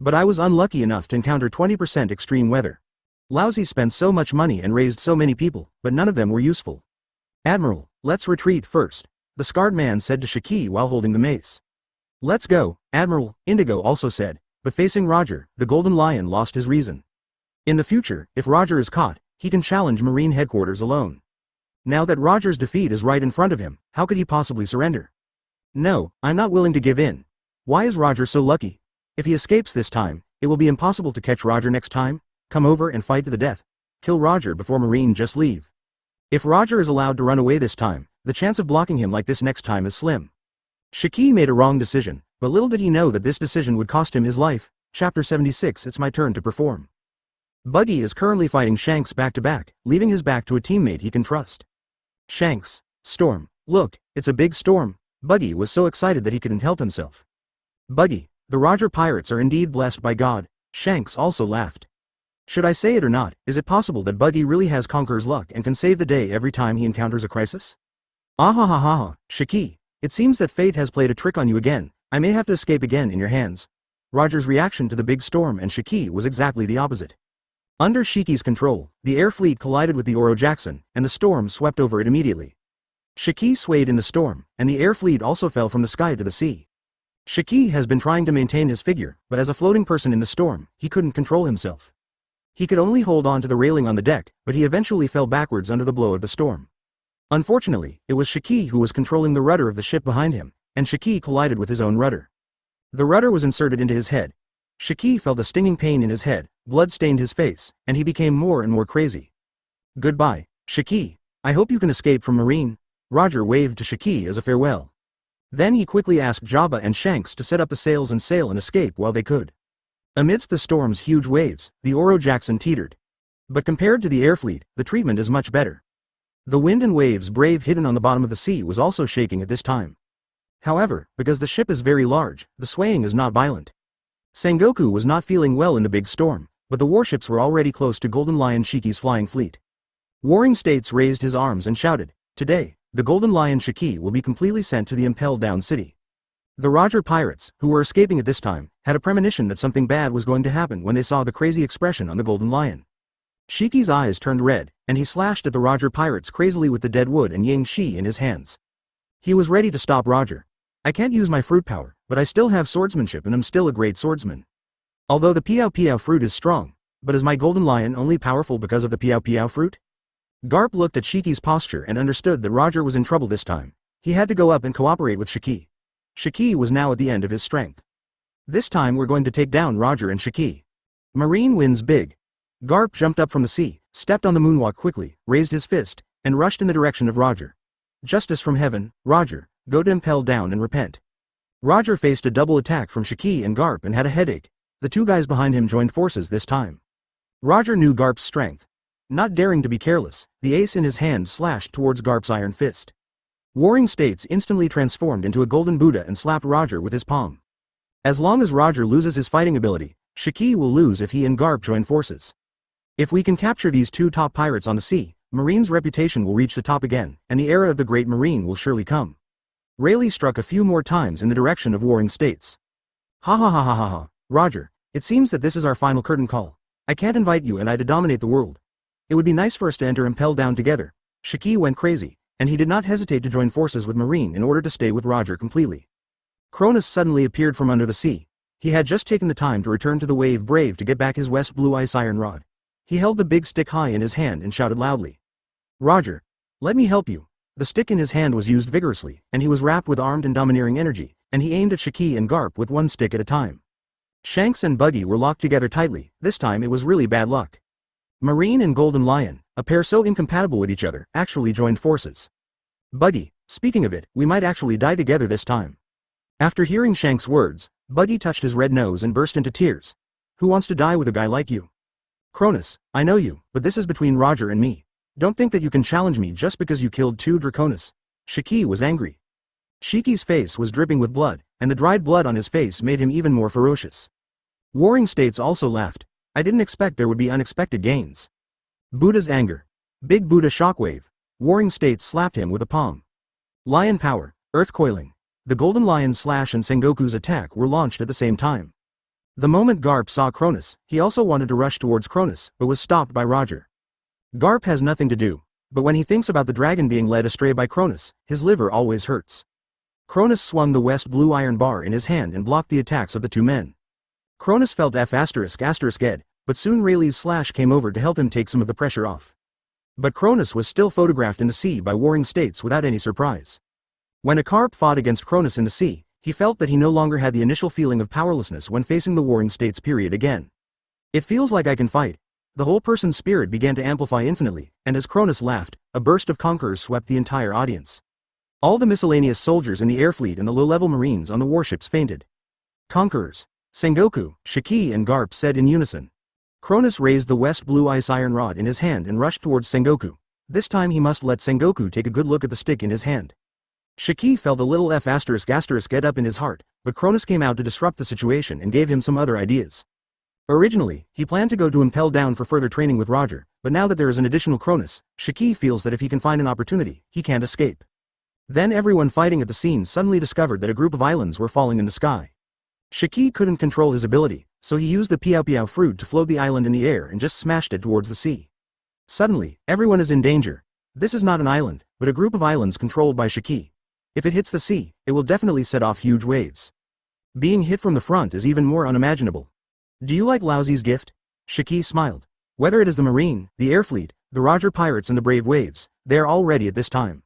But I was unlucky enough to encounter 20% extreme weather. Laozi spent so much money and raised so many people, but none of them were useful. Admiral, let's retreat first, the scarred man said to Shiki while holding the mace. Let's go, Admiral, Indigo also said, but facing Roger, the Golden Lion lost his reason. In the future, if Roger is caught, he can challenge Marine headquarters alone. Now that Roger's defeat is right in front of him, how could he possibly surrender? No, I'm not willing to give in. Why is Roger so lucky? If he escapes this time, it will be impossible to catch Roger next time. Come over and fight to the death. Kill Roger before Marine just leave. If Roger is allowed to run away this time, the chance of blocking him like this next time is slim. Shiki made a wrong decision, but little did he know that this decision would cost him his life. Chapter 76. It's my turn to perform. Buggy is currently fighting Shanks back to back, leaving his back to a teammate he can trust. Shanks. Storm. Look, it's a big storm. Buggy was so excited that he couldn't help himself. Buggy, the Roger Pirates are indeed blessed by God. Shanks also laughed. Should I say it or not, is it possible that Buggy really has Conqueror's luck and can save the day every time he encounters a crisis? Ahahaha, Shiki, it seems that fate has played a trick on you again. I may have to escape again in your hands. Roger's reaction to the big storm and Shiki was exactly the opposite. Under Shiki's control, the air fleet collided with the Oro Jackson, and the storm swept over it immediately. Shiki swayed in the storm, and the air fleet also fell from the sky to the sea. Shiki has been trying to maintain his figure, but as a floating person in the storm, he couldn't control himself. He could only hold on to the railing on the deck, but he eventually fell backwards under the blow of the storm. Unfortunately, it was Shiki who was controlling the rudder of the ship behind him, and Shiki collided with his own rudder. The rudder was inserted into his head. Shiki felt a stinging pain in his head, blood stained his face, and he became more and more crazy. Goodbye, Shiki. I hope you can escape from Marine. Roger waved to Shiki as a farewell. Then he quickly asked Jabba and Shanks to set up the sails and sail and escape while they could. Amidst the storm's huge waves, the Oro Jackson teetered. But compared to the air fleet, the treatment is much better. The wind and waves brave hidden on the bottom of the sea was also shaking at this time. However, because the ship is very large, the swaying is not violent. Sengoku was not feeling well in the big storm, but the warships were already close to Golden Lion Shiki's flying fleet. Warring States raised his arms and shouted, "Today, the Golden Lion Shiki will be completely sent to the impelled down city." The Roger Pirates, who were escaping at this time, had a premonition that something bad was going to happen when they saw the crazy expression on the Golden Lion. Shiki's eyes turned red, and he slashed at the Roger Pirates crazily with the dead wood and Yang Shi in his hands. He was ready to stop Roger. I can't use my fruit power, but I still have swordsmanship and am still a great swordsman. Although the Piao Piao fruit is strong, but is my Golden Lion only powerful because of the Piao Piao fruit? Garp looked at Shiki's posture and understood that Roger was in trouble this time. He had to go up and cooperate with Shiki. Shiki was now at the end of his strength. This time we're going to take down Roger and Shiki. Marine wins big. Garp jumped up from the sea, stepped on the moonwalk quickly, raised his fist, and rushed in the direction of Roger. Justice from heaven, Roger, go to impel down and repent. Roger faced a double attack from Shiki and Garp and had a headache. The two guys behind him joined forces this time. Roger knew Garp's strength. Not daring to be careless, the ace in his hand slashed towards Garp's iron fist. Warring States instantly transformed into a golden Buddha and slapped Roger with his palm. As long as Roger loses his fighting ability, Shiki will lose if he and Garp join forces. If we can capture these two top pirates on the sea, Marine's reputation will reach the top again, and the era of the Great Marine will surely come. Rayleigh struck a few more times in the direction of Warring States. Ha ha ha ha ha ha, Roger, it seems that this is our final curtain call. I can't invite you and I to dominate the world. It would be nice for us to enter Impel Down together. Shiki went crazy, and he did not hesitate to join forces with Marine in order to stay with Roger completely. Cronus suddenly appeared from under the sea. He had just taken the time to return to the wave brave to get back his West Blue Ice Iron Rod. He held the big stick high in his hand and shouted loudly. Roger, let me help you. The stick in his hand was used vigorously, and he was wrapped with armed and domineering energy, and he aimed at Shiki and Garp with one stick at a time. Shanks and Buggy were locked together tightly. This time it was really bad luck. Marine and Golden Lion, a pair so incompatible with each other, actually joined forces. Buggy, speaking of it, we might actually die together this time. After hearing Shanks' words, Buggy touched his red nose and burst into tears. Who wants to die with a guy like you? Cronus, I know you, but this is between Roger and me. Don't think that you can challenge me just because you killed two Draconis. Shiki was angry. Shiki's face was dripping with blood, and the dried blood on his face made him even more ferocious. Warring States also laughed. I didn't expect there would be unexpected gains. Buddha's anger. Big Buddha shockwave. Warring States slapped him with a palm. Lion power, earth coiling. The Golden Lion slash and Sengoku's attack were launched at the same time. The moment Garp saw Cronus, he also wanted to rush towards Cronus, but was stopped by Roger. Garp has nothing to do, but when he thinks about the dragon being led astray by Cronus, his liver always hurts. Cronus swung the West Blue Iron bar in his hand and blocked the attacks of the two men. Cronus felt F***ed, but soon Rayleigh's slash came over to help him take some of the pressure off. But Cronus was still photographed in the sea by Warring States without any surprise. When a carp fought against Cronus in the sea, he felt that he no longer had the initial feeling of powerlessness when facing the Warring States period again. It feels like I can fight. The whole person's spirit began to amplify infinitely, and as Cronus laughed, a burst of conquerors swept the entire audience. All the miscellaneous soldiers in the air fleet and the low-level marines on the warships fainted. Conquerors. Sengoku, Shiki and Garp said in unison. Cronus raised the West Blue Ice Iron Rod in his hand and rushed towards Sengoku. This time he must let Sengoku take a good look at the stick in his hand. Shiki felt a little F***ed up in his heart, but Cronus came out to disrupt the situation and gave him some other ideas. Originally, he planned to go to Impel Down for further training with Roger, but now that there is an additional Cronus, Shiki feels that if he can find an opportunity, he can't escape. Then everyone fighting at the scene suddenly discovered that a group of islands were falling in the sky. Shiki couldn't control his ability, so he used the Piao fruit to float the island in the air and just smashed it towards the sea. Suddenly, everyone is in danger. This is not an island, but a group of islands controlled by Shiki. If it hits the sea, it will definitely set off huge waves. Being hit from the front is even more unimaginable. Do you like Laozi's gift? Shiki smiled. Whether it is the Marine, the Air Fleet, the Roger Pirates and the Brave Waves, they are all ready at this time.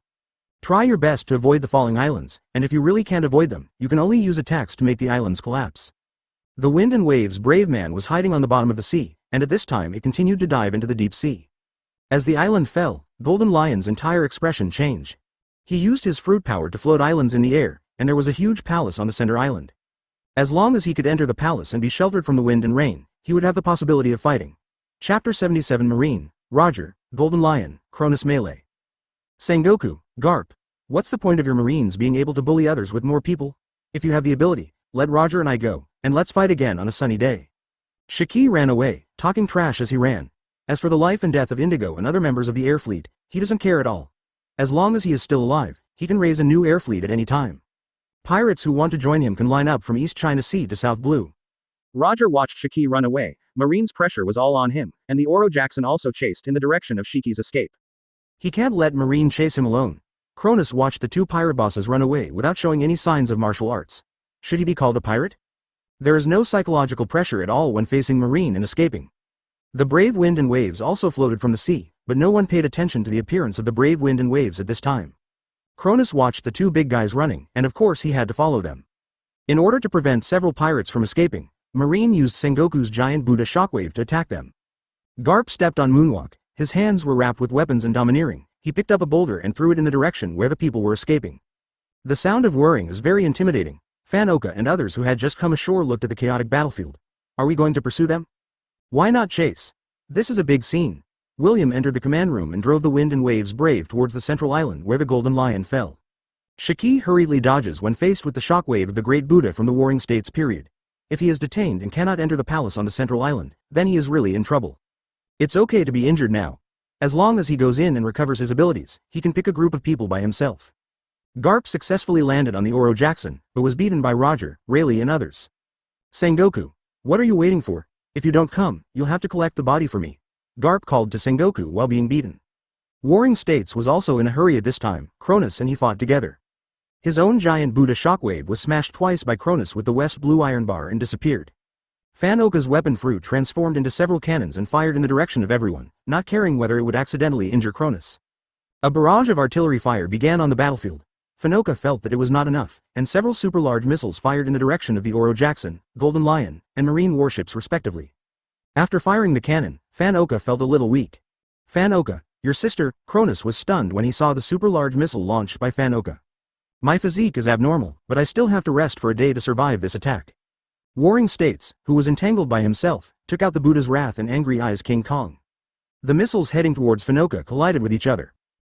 Try your best to avoid the falling islands, and if you really can't avoid them, you can only use attacks to make the islands collapse. The Wind and Waves Brave Man was hiding on the bottom of the sea, and at this time it continued to dive into the deep sea. As the island fell, Golden Lion's entire expression changed. He used his fruit power to float islands in the air, and there was a huge palace on the center island. As long as he could enter the palace and be sheltered from the wind and rain, he would have the possibility of fighting. Chapter 77 Marine, Roger, Golden Lion, Kronos Melee. Sengoku, Garp. What's the point of your Marines being able to bully others with more people? If you have the ability, let Roger and I go, and let's fight again on a sunny day. Shiki ran away, talking trash as he ran. As for the life and death of Indigo and other members of the air fleet, he doesn't care at all. As long as he is still alive, he can raise a new air fleet at any time. Pirates who want to join him can line up from East China Sea to South Blue. Roger watched Shiki run away. Marine's pressure was all on him, and the Oro Jackson also chased in the direction of Shiki's escape. He can't let Marine chase him alone. Cronus watched the two pirate bosses run away without showing any signs of martial arts. Should he be called a pirate? There is no psychological pressure at all when facing Marine and escaping. The Brave Wind and Waves also floated from the sea, but no one paid attention to the appearance of the Brave Wind and Waves at this time. Cronus watched the two big guys running, and of course he had to follow them. In order to prevent several pirates from escaping, Marine used Sengoku's giant Buddha shockwave to attack them. Garp stepped on Moonwalk. His hands were wrapped with weapons and domineering. He picked up a boulder and threw it in the direction where the people were escaping. The sound of whirring is very intimidating. Fanoka and others who had just come ashore looked at the chaotic battlefield. Are we going to pursue them? Why not chase? This is a big scene. William entered the command room and drove the Wind and Waves Brave towards the central island where the Golden Lion fell. Shiki hurriedly dodges when faced with the shockwave of the Great Buddha from the Warring States period. If he is detained and cannot enter the palace on the central island, then he is really in trouble. It's okay to be injured now. As long as he goes in and recovers his abilities, he can pick a group of people by himself. Garp successfully landed on the Oro Jackson, but was beaten by Roger, Rayleigh and others. Sengoku, what are you waiting for? If you don't come, you'll have to collect the body for me. Garp called to Sengoku while being beaten. Warring States was also in a hurry at this time. Cronus and he fought together. His own giant Buddha shockwave was smashed twice by Kronus with the West Blue Iron Bar and disappeared. Fan Oka's weapon fruit transformed into several cannons and fired in the direction of everyone, not caring whether it would accidentally injure Kronus. A barrage of artillery fire began on the battlefield. Fanoka felt that it was not enough, and several super-large missiles fired in the direction of the Oro Jackson, Golden Lion, and Marine warships respectively. After firing the cannon, Fan Oka felt a little weak. Fan Oka, your sister, Kronus was stunned when he saw the super-large missile launched by Fan Oka. My physique is abnormal, but I still have to rest for a day to survive this attack. Warring States, who was entangled by himself, took out the Buddha's wrath and angry eyes King Kong. The missiles heading towards Fanoka collided with each other.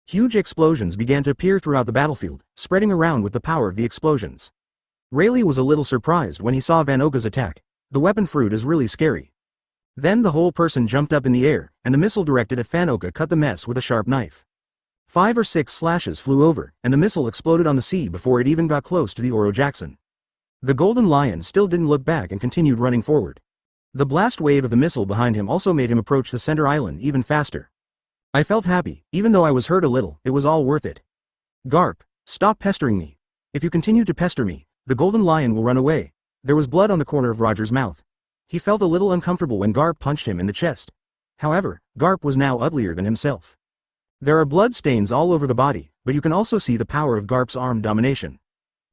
Huge explosions began to appear throughout the battlefield, spreading around with the power of the explosions. Rayleigh was a little surprised when he saw Van Oka's attack. The weapon fruit is really scary. Then the whole person jumped up in the air, and the missile directed at Fan Oka cut the mess with a sharp knife. 5 or 6 slashes flew over, and the missile exploded on the sea before it even got close to the Oro Jackson. The Golden Lion still didn't look back and continued running forward. The blast wave of the missile behind him also made him approach the center island even faster. I felt happy, even though I was hurt a little, it was all worth it. Garp, stop pestering me. If you continue to pester me, the Golden Lion will run away. There was blood on the corner of Roger's mouth. He felt a little uncomfortable when Garp punched him in the chest. However, Garp was now uglier than himself. There are blood stains all over the body, but you can also see the power of Garp's arm domination.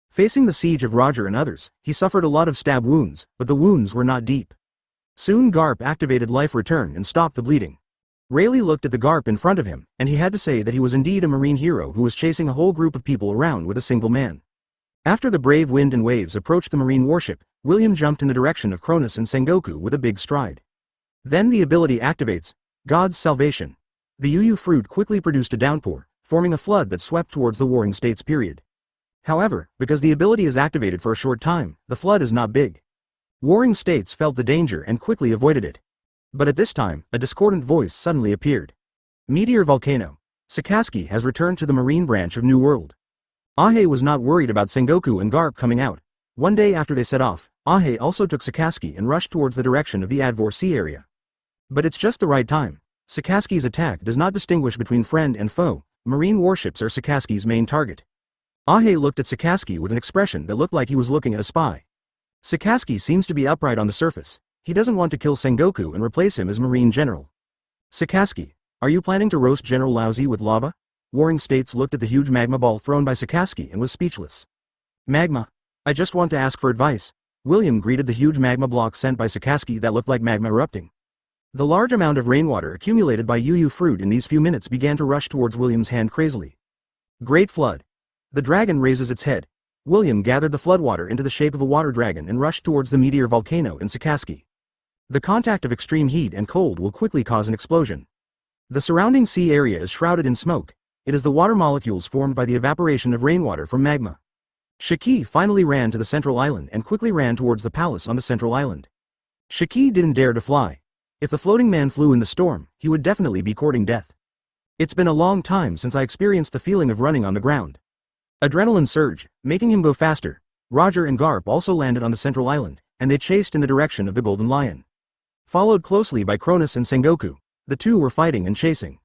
Facing the siege of Roger and others, he suffered a lot of stab wounds, but the wounds were not deep. Soon Garp activated Life Return and stopped the bleeding. Rayleigh looked at the Garp in front of him, and he had to say that he was indeed a marine hero who was chasing a whole group of people around with a single man. After the brave wind and waves approached the marine warship, William jumped in the direction of Kronus and Sengoku with a big stride. Then the ability activates, God's Salvation. The Yu fruit quickly produced a downpour, forming a flood that swept towards the Warring States period. However, because the ability is activated for a short time, the flood is not big. Warring States felt the danger and quickly avoided it. But at this time, a discordant voice suddenly appeared. Meteor Volcano. Sakaski has returned to the marine branch of New World. Ahe was not worried about Sengoku and Garp coming out. One day after they set off, Ahe also took Sakaski and rushed towards the direction of the Advor Sea area. But it's just the right time. Sakaski's attack does not distinguish between friend and foe. Marine warships are Sakaski's main target. Ahe looked at Sakaski with an expression that looked like he was looking at a spy. Sakaski seems to be upright on the surface. He doesn't want to kill Sengoku and replace him as Marine General. Sakaski, are you planning to roast General Laozi with lava? Warring States looked at the huge magma ball thrown by Sakaski and was speechless. Magma? I just want to ask for advice. William greeted the huge magma block sent by Sakaski that looked like magma erupting. The large amount of rainwater accumulated by Yu fruit in these few minutes began to rush towards William's hand crazily. Great flood. The dragon raises its head. William gathered the floodwater into the shape of a water dragon and rushed towards the meteor volcano in Sakaski. The contact of extreme heat and cold will quickly cause an explosion. The surrounding sea area is shrouded in smoke. It is the water molecules formed by the evaporation of rainwater from magma. Shiki finally ran to the central island and quickly ran towards the palace on the central island. Shiki didn't dare to fly. If the floating man flew in the storm, he would definitely be courting death. It's been a long time since I experienced the feeling of running on the ground. Adrenaline surged, making him go faster. Roger and Garp also landed on the central island, and they chased in the direction of the Golden Lion. Followed closely by Kronus and Sengoku, the two were fighting and chasing.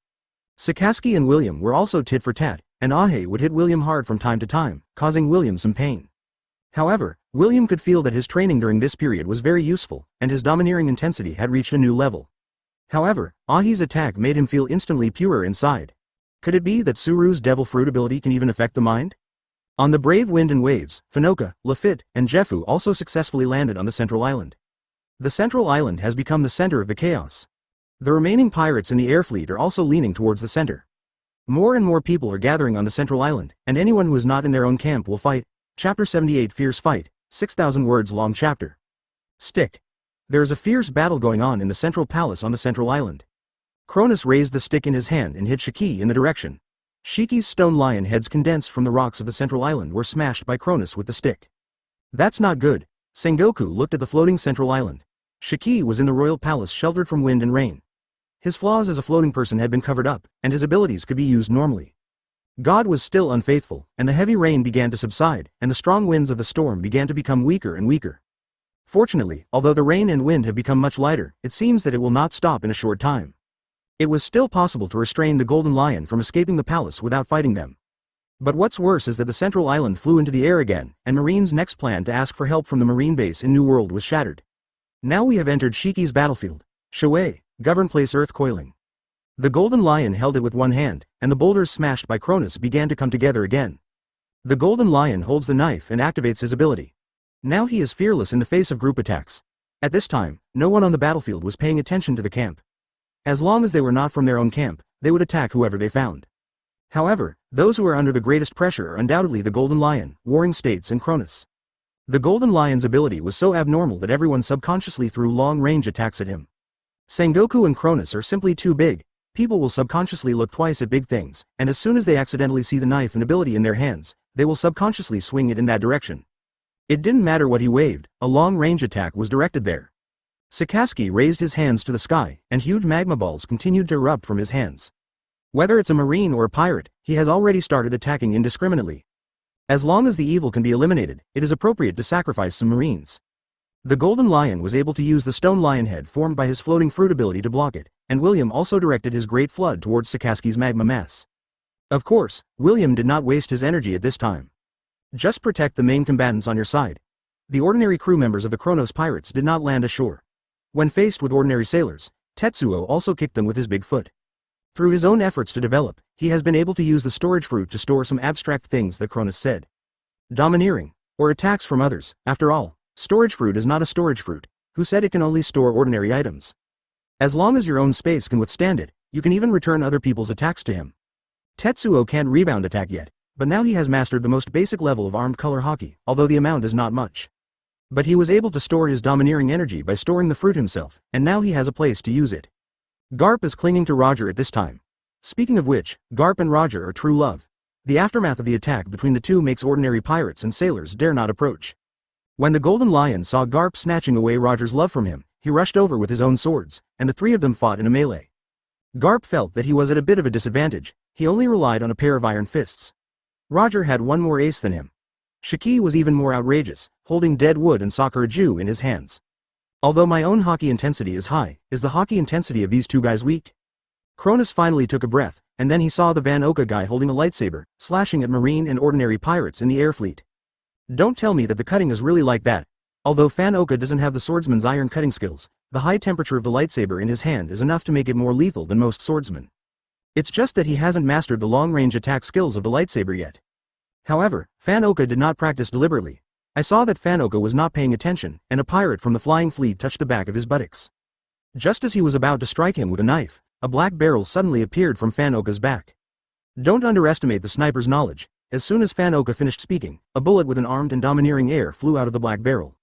Sakaski and William were also tit for tat, and Ahe would hit William hard from time to time, causing William some pain. However, William could feel that his training during this period was very useful, and his domineering intensity had reached a new level. However, Ahe's attack made him feel instantly purer inside. Could it be that Suru's devil fruit ability can even affect the mind? On the brave wind and waves, Fanoka, Lafitte, and Jefu also successfully landed on the central island. The central island has become the center of the chaos. The remaining pirates in the air fleet are also leaning towards the center. More and more people are gathering on the central island, and anyone who is not in their own camp will fight. Chapter 78 Fierce Fight, 6,000 words long chapter. Stick. There is a fierce battle going on in the central palace on the central island. Kronus raised the stick in his hand and hit Shiki in the direction. Shiki's stone lion heads condensed from the rocks of the central island were smashed by Kronus with the stick. That's not good. Sengoku looked at the floating central island. Shiki was in the royal palace sheltered from wind and rain. His flaws as a floating person had been covered up, and his abilities could be used normally. God was still unfaithful, and the heavy rain began to subside, and the strong winds of the storm began to become weaker and weaker. Fortunately, although the rain and wind have become much lighter, it seems that it will not stop in a short time. It was still possible to restrain the golden lion from escaping the palace without fighting them. But what's worse is that the central island flew into the air again, and Marine's next plan to ask for help from the marine base in New World was shattered. Now we have entered Shiki's battlefield. Shuei, govern place Earth coiling. The golden lion held it with one hand, and the boulders smashed by Kronus began to come together again. The golden lion holds the knife and activates his ability. Now he is fearless in the face of group attacks. At this time, no one on the battlefield was paying attention to the camp. As long as they were not from their own camp, they would attack whoever they found. However, those who are under the greatest pressure are undoubtedly the Golden Lion, Warring States and Kronus. The Golden Lion's ability was so abnormal that everyone subconsciously threw long-range attacks at him. Sengoku and Kronus are simply too big. People will subconsciously look twice at big things, and as soon as they accidentally see the knife and ability in their hands, they will subconsciously swing it in that direction. It didn't matter what he waved, a long-range attack was directed there. Sakaski raised his hands to the sky, and huge magma balls continued to erupt from his hands. Whether it's a marine or a pirate, he has already started attacking indiscriminately. As long as the evil can be eliminated, it is appropriate to sacrifice some marines. The Golden Lion was able to use the stone lion head formed by his floating fruit ability to block it, and William also directed his great flood towards Sakaski's magma mass. Of course, William did not waste his energy at this time. Just protect the main combatants on your side. The ordinary crew members of the Kronos Pirates did not land ashore. When faced with ordinary sailors, Tetsuo also kicked them with his big foot. Through his own efforts to develop, he has been able to use the storage fruit to store some abstract things that Kronus said. Domineering, or attacks from others. After all, storage fruit is not a storage fruit. Who said it can only store ordinary items? As long as your own space can withstand it, you can even return other people's attacks to him. Tetsuo can't rebound attack yet, but now he has mastered the most basic level of armed color hockey, although the amount is not much. But he was able to store his domineering energy by storing the fruit himself, and now he has a place to use it. Garp is clinging to Roger at this time. Speaking of which, Garp and Roger are true love. The aftermath of the attack between the two makes ordinary pirates and sailors dare not approach. When the Golden Lion saw Garp snatching away Roger's love from him, he rushed over with his own swords, and the three of them fought in a melee. Garp felt that he was at a bit of a disadvantage. He only relied on a pair of iron fists. Roger had one more ace than him. Shiki was even more outrageous, holding dead wood and Sakuraju in his hands. Although my own hockey intensity is high, is the hockey intensity of these two guys weak? Kronus finally took a breath, and then he saw the Van Oka guy holding a lightsaber, slashing at marine and ordinary pirates in the air fleet. Don't tell me that the cutting is really like that. Although Van Oka doesn't have the swordsman's iron cutting skills, the high temperature of the lightsaber in his hand is enough to make it more lethal than most swordsmen. It's just that he hasn't mastered the long-range attack skills of the lightsaber yet. However, Van Oka did not practice deliberately. I saw that Van Oka was not paying attention, and a pirate from the flying fleet touched the back of his buttocks. Just as he was about to strike him with a knife, a black barrel suddenly appeared from Van Oka's back. Don't underestimate the sniper's knowledge. As soon as Van Oka finished speaking, a bullet with an armed and domineering air flew out of the black barrel.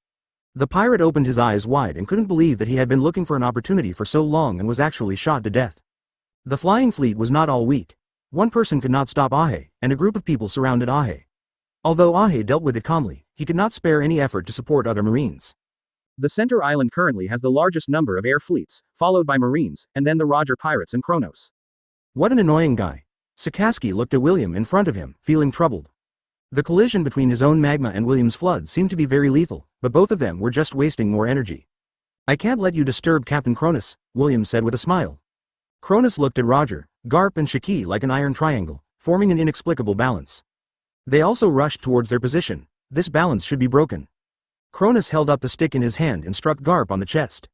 The pirate opened his eyes wide and couldn't believe that he had been looking for an opportunity for so long and was actually shot to death. The flying fleet was not all weak. One person could not stop Ahe, and a group of people surrounded Ahe. Although Ahe dealt with it calmly, he could not spare any effort to support other marines. The center island currently has the largest number of air fleets, followed by marines, and then the Roger Pirates and Kronos. What an annoying guy. Sakaski looked at William in front of him, feeling troubled. The collision between his own magma and William's flood seemed to be very lethal, but both of them were just wasting more energy. I can't let you disturb Captain Kronus, William said with a smile. Kronus looked at Roger, Garp and Shiki like an iron triangle, forming an inexplicable balance. They also rushed towards their position. This balance should be broken. Kronus held up the stick in his hand and struck Garp on the chest.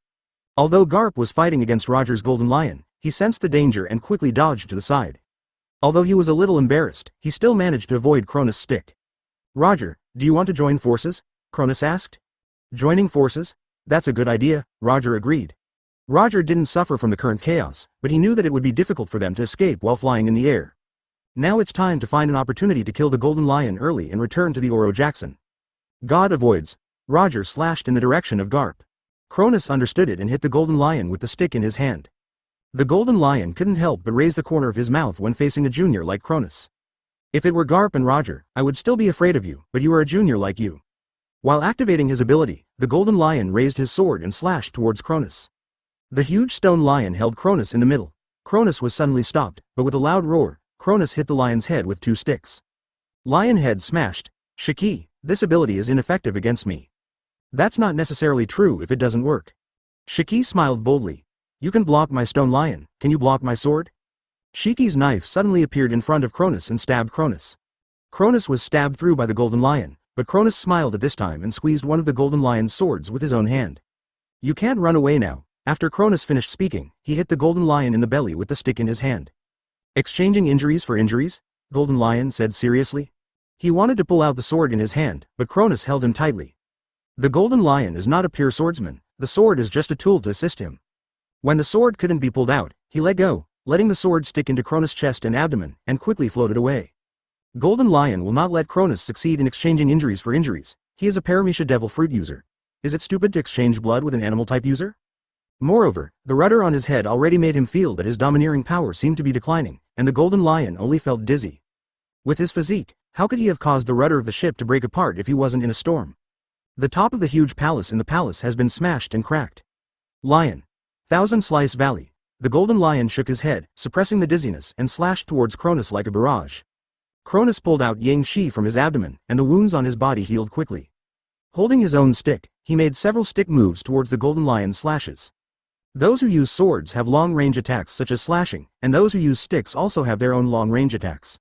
Although Garp was fighting against Roger's Golden Lion, he sensed the danger and quickly dodged to the side. Although he was a little embarrassed, he still managed to avoid Kronus' stick. Roger, do you want to join forces? Kronus asked. Joining forces? That's a good idea, Roger agreed. Roger didn't suffer from the current chaos, but he knew that it would be difficult for them to escape while flying in the air. Now it's time to find an opportunity to kill the Golden Lion early and return to the Oro Jackson. God avoids. Roger slashed in the direction of Garp. Kronus understood it and hit the Golden Lion with the stick in his hand. The golden lion couldn't help but raise the corner of his mouth when facing a junior like Cronus. If it were Garp and Roger, I would still be afraid of you, but you are a junior like you. While activating his ability, the golden lion raised his sword and slashed towards Cronus. The huge stone lion held Cronus in the middle. Cronus was suddenly stopped, but with a loud roar, Cronus hit the lion's head with 2 sticks. Lion head smashed. Shiki, this ability is ineffective against me. That's not necessarily true if it doesn't work. Shiki smiled boldly. You can block my stone lion, can you block my sword? Shiki's knife suddenly appeared in front of Cronus and stabbed Cronus. Cronus was stabbed through by the golden lion, but Cronus smiled at this time and squeezed one of the golden lion's swords with his own hand. You can't run away now. After Cronus finished speaking, he hit the golden lion in the belly with the stick in his hand. Exchanging injuries for injuries? Golden lion said seriously. He wanted to pull out the sword in his hand, but Cronus held him tightly. The golden lion is not a pure swordsman, the sword is just a tool to assist him. When the sword couldn't be pulled out, he let go, letting the sword stick into Cronus' chest and abdomen, and quickly floated away. Golden Lion will not let Cronus succeed in exchanging injuries for injuries. He is a Paramecia devil fruit user. Is it stupid to exchange blood with an animal-type user? Moreover, the rudder on his head already made him feel that his domineering power seemed to be declining, and the Golden Lion only felt dizzy. With his physique, how could he have caused the rudder of the ship to break apart if he wasn't in a storm? The top of the huge palace in the palace has been smashed and cracked. Lion. Thousand Slice Valley. The Golden Lion shook his head, suppressing the dizziness, and slashed towards Cronus like a barrage. Cronus pulled out Yang Shi from his abdomen, and the wounds on his body healed quickly. Holding his own stick, he made several stick moves towards the Golden Lion's slashes. Those who use swords have long-range attacks such as slashing, and those who use sticks also have their own long-range attacks.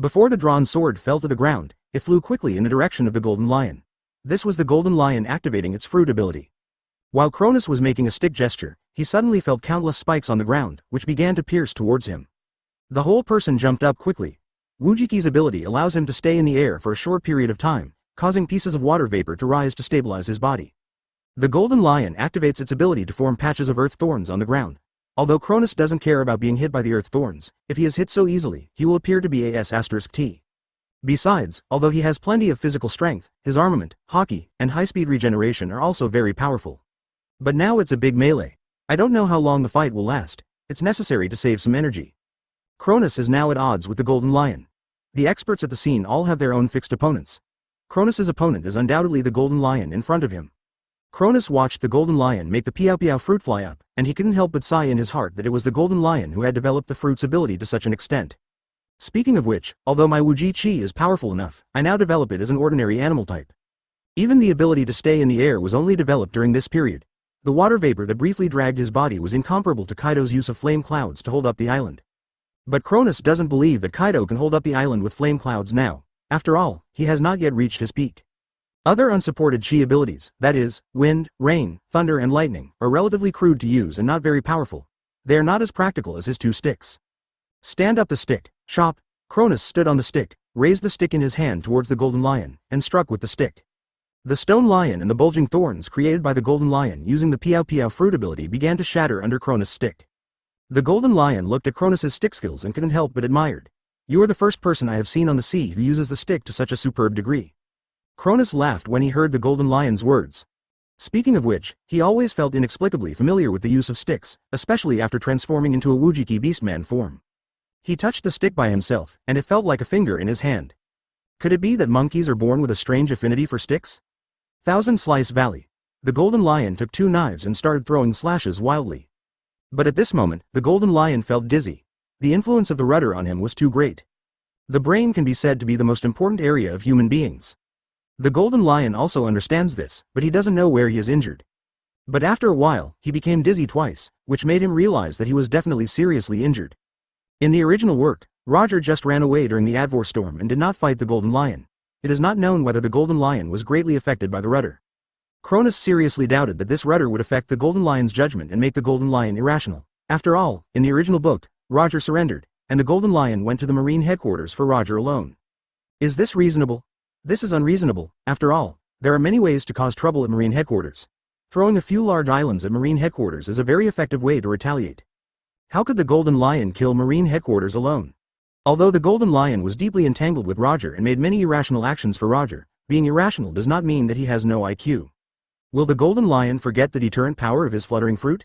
Before the drawn sword fell to the ground, it flew quickly in the direction of the Golden Lion. This was the Golden Lion activating its fruit ability. While Cronus was making a stick gesture, he suddenly felt countless spikes on the ground, which began to pierce towards him. The whole person jumped up quickly. Wujiki's ability allows him to stay in the air for a short period of time, causing pieces of water vapor to rise to stabilize his body. The Golden Lion activates its ability to form patches of earth thorns on the ground. Although Cronus doesn't care about being hit by the earth thorns, if he is hit so easily, he will appear to be AS*T. Besides, although he has plenty of physical strength, his armament, hockey, and high-speed regeneration are also very powerful. But now it's a big melee. I don't know how long the fight will last. It's necessary to save some energy. Cronus is now at odds with the Golden Lion. The experts at the scene all have their own fixed opponents. Cronus's opponent is undoubtedly the Golden Lion in front of him. Cronus watched the Golden Lion make the Piao Piao fruit fly up, and he couldn't help but sigh in his heart that it was the Golden Lion who had developed the fruit's ability to such an extent. Speaking of which, although my Wuji Chi is powerful enough, I now develop it as an ordinary animal type. Even the ability to stay in the air was only developed during this period. The water vapor that briefly dragged his body was incomparable to Kaido's use of flame clouds to hold up the island. But Cronus doesn't believe that Kaido can hold up the island with flame clouds now. After all, he has not yet reached his peak. Other unsupported chi abilities, that is, wind, rain, thunder and lightning, are relatively crude to use and not very powerful. They are not as practical as his 2 sticks. Stand up the stick, chop. Cronus stood on the stick, raised the stick in his hand towards the Golden Lion, and struck with the stick. The stone lion and the bulging thorns created by the Golden Lion using the Piao Piao fruit ability began to shatter under Cronus' stick. The Golden Lion looked at Cronus' stick skills and couldn't help but admired. You are the first person I have seen on the sea who uses the stick to such a superb degree. Cronus laughed when he heard the Golden Lion's words. Speaking of which, he always felt inexplicably familiar with the use of sticks, especially after transforming into a Wujiki Beastman form. He touched the stick by himself, and it felt like a finger in his hand. Could it be that monkeys are born with a strange affinity for sticks? Thousand Slice Valley. The Golden Lion took 2 knives and started throwing slashes wildly. But at this moment, the Golden Lion felt dizzy. The influence of the rudder on him was too great. The brain can be said to be the most important area of human beings. The Golden Lion also understands this, but he doesn't know where he is injured. But after a while, he became dizzy twice, which made him realize that he was definitely seriously injured. In the original work, Roger just ran away during the Advor storm and did not fight the Golden Lion. It is not known whether the Golden Lion was greatly affected by the rudder. Cronus seriously doubted that this rudder would affect the Golden Lion's judgment and make the Golden Lion irrational. After all, in the original book, Roger surrendered, and the Golden Lion went to the Marine headquarters for Roger alone. Is this reasonable? This is unreasonable. After all, there are many ways to cause trouble at Marine headquarters. Throwing a few large islands at Marine headquarters is a very effective way to retaliate. How could the Golden Lion kill Marine headquarters alone? Although the Golden Lion was deeply entangled with Roger and made many irrational actions for Roger, being irrational does not mean that he has no IQ. Will the Golden Lion forget the deterrent power of his fluttering fruit?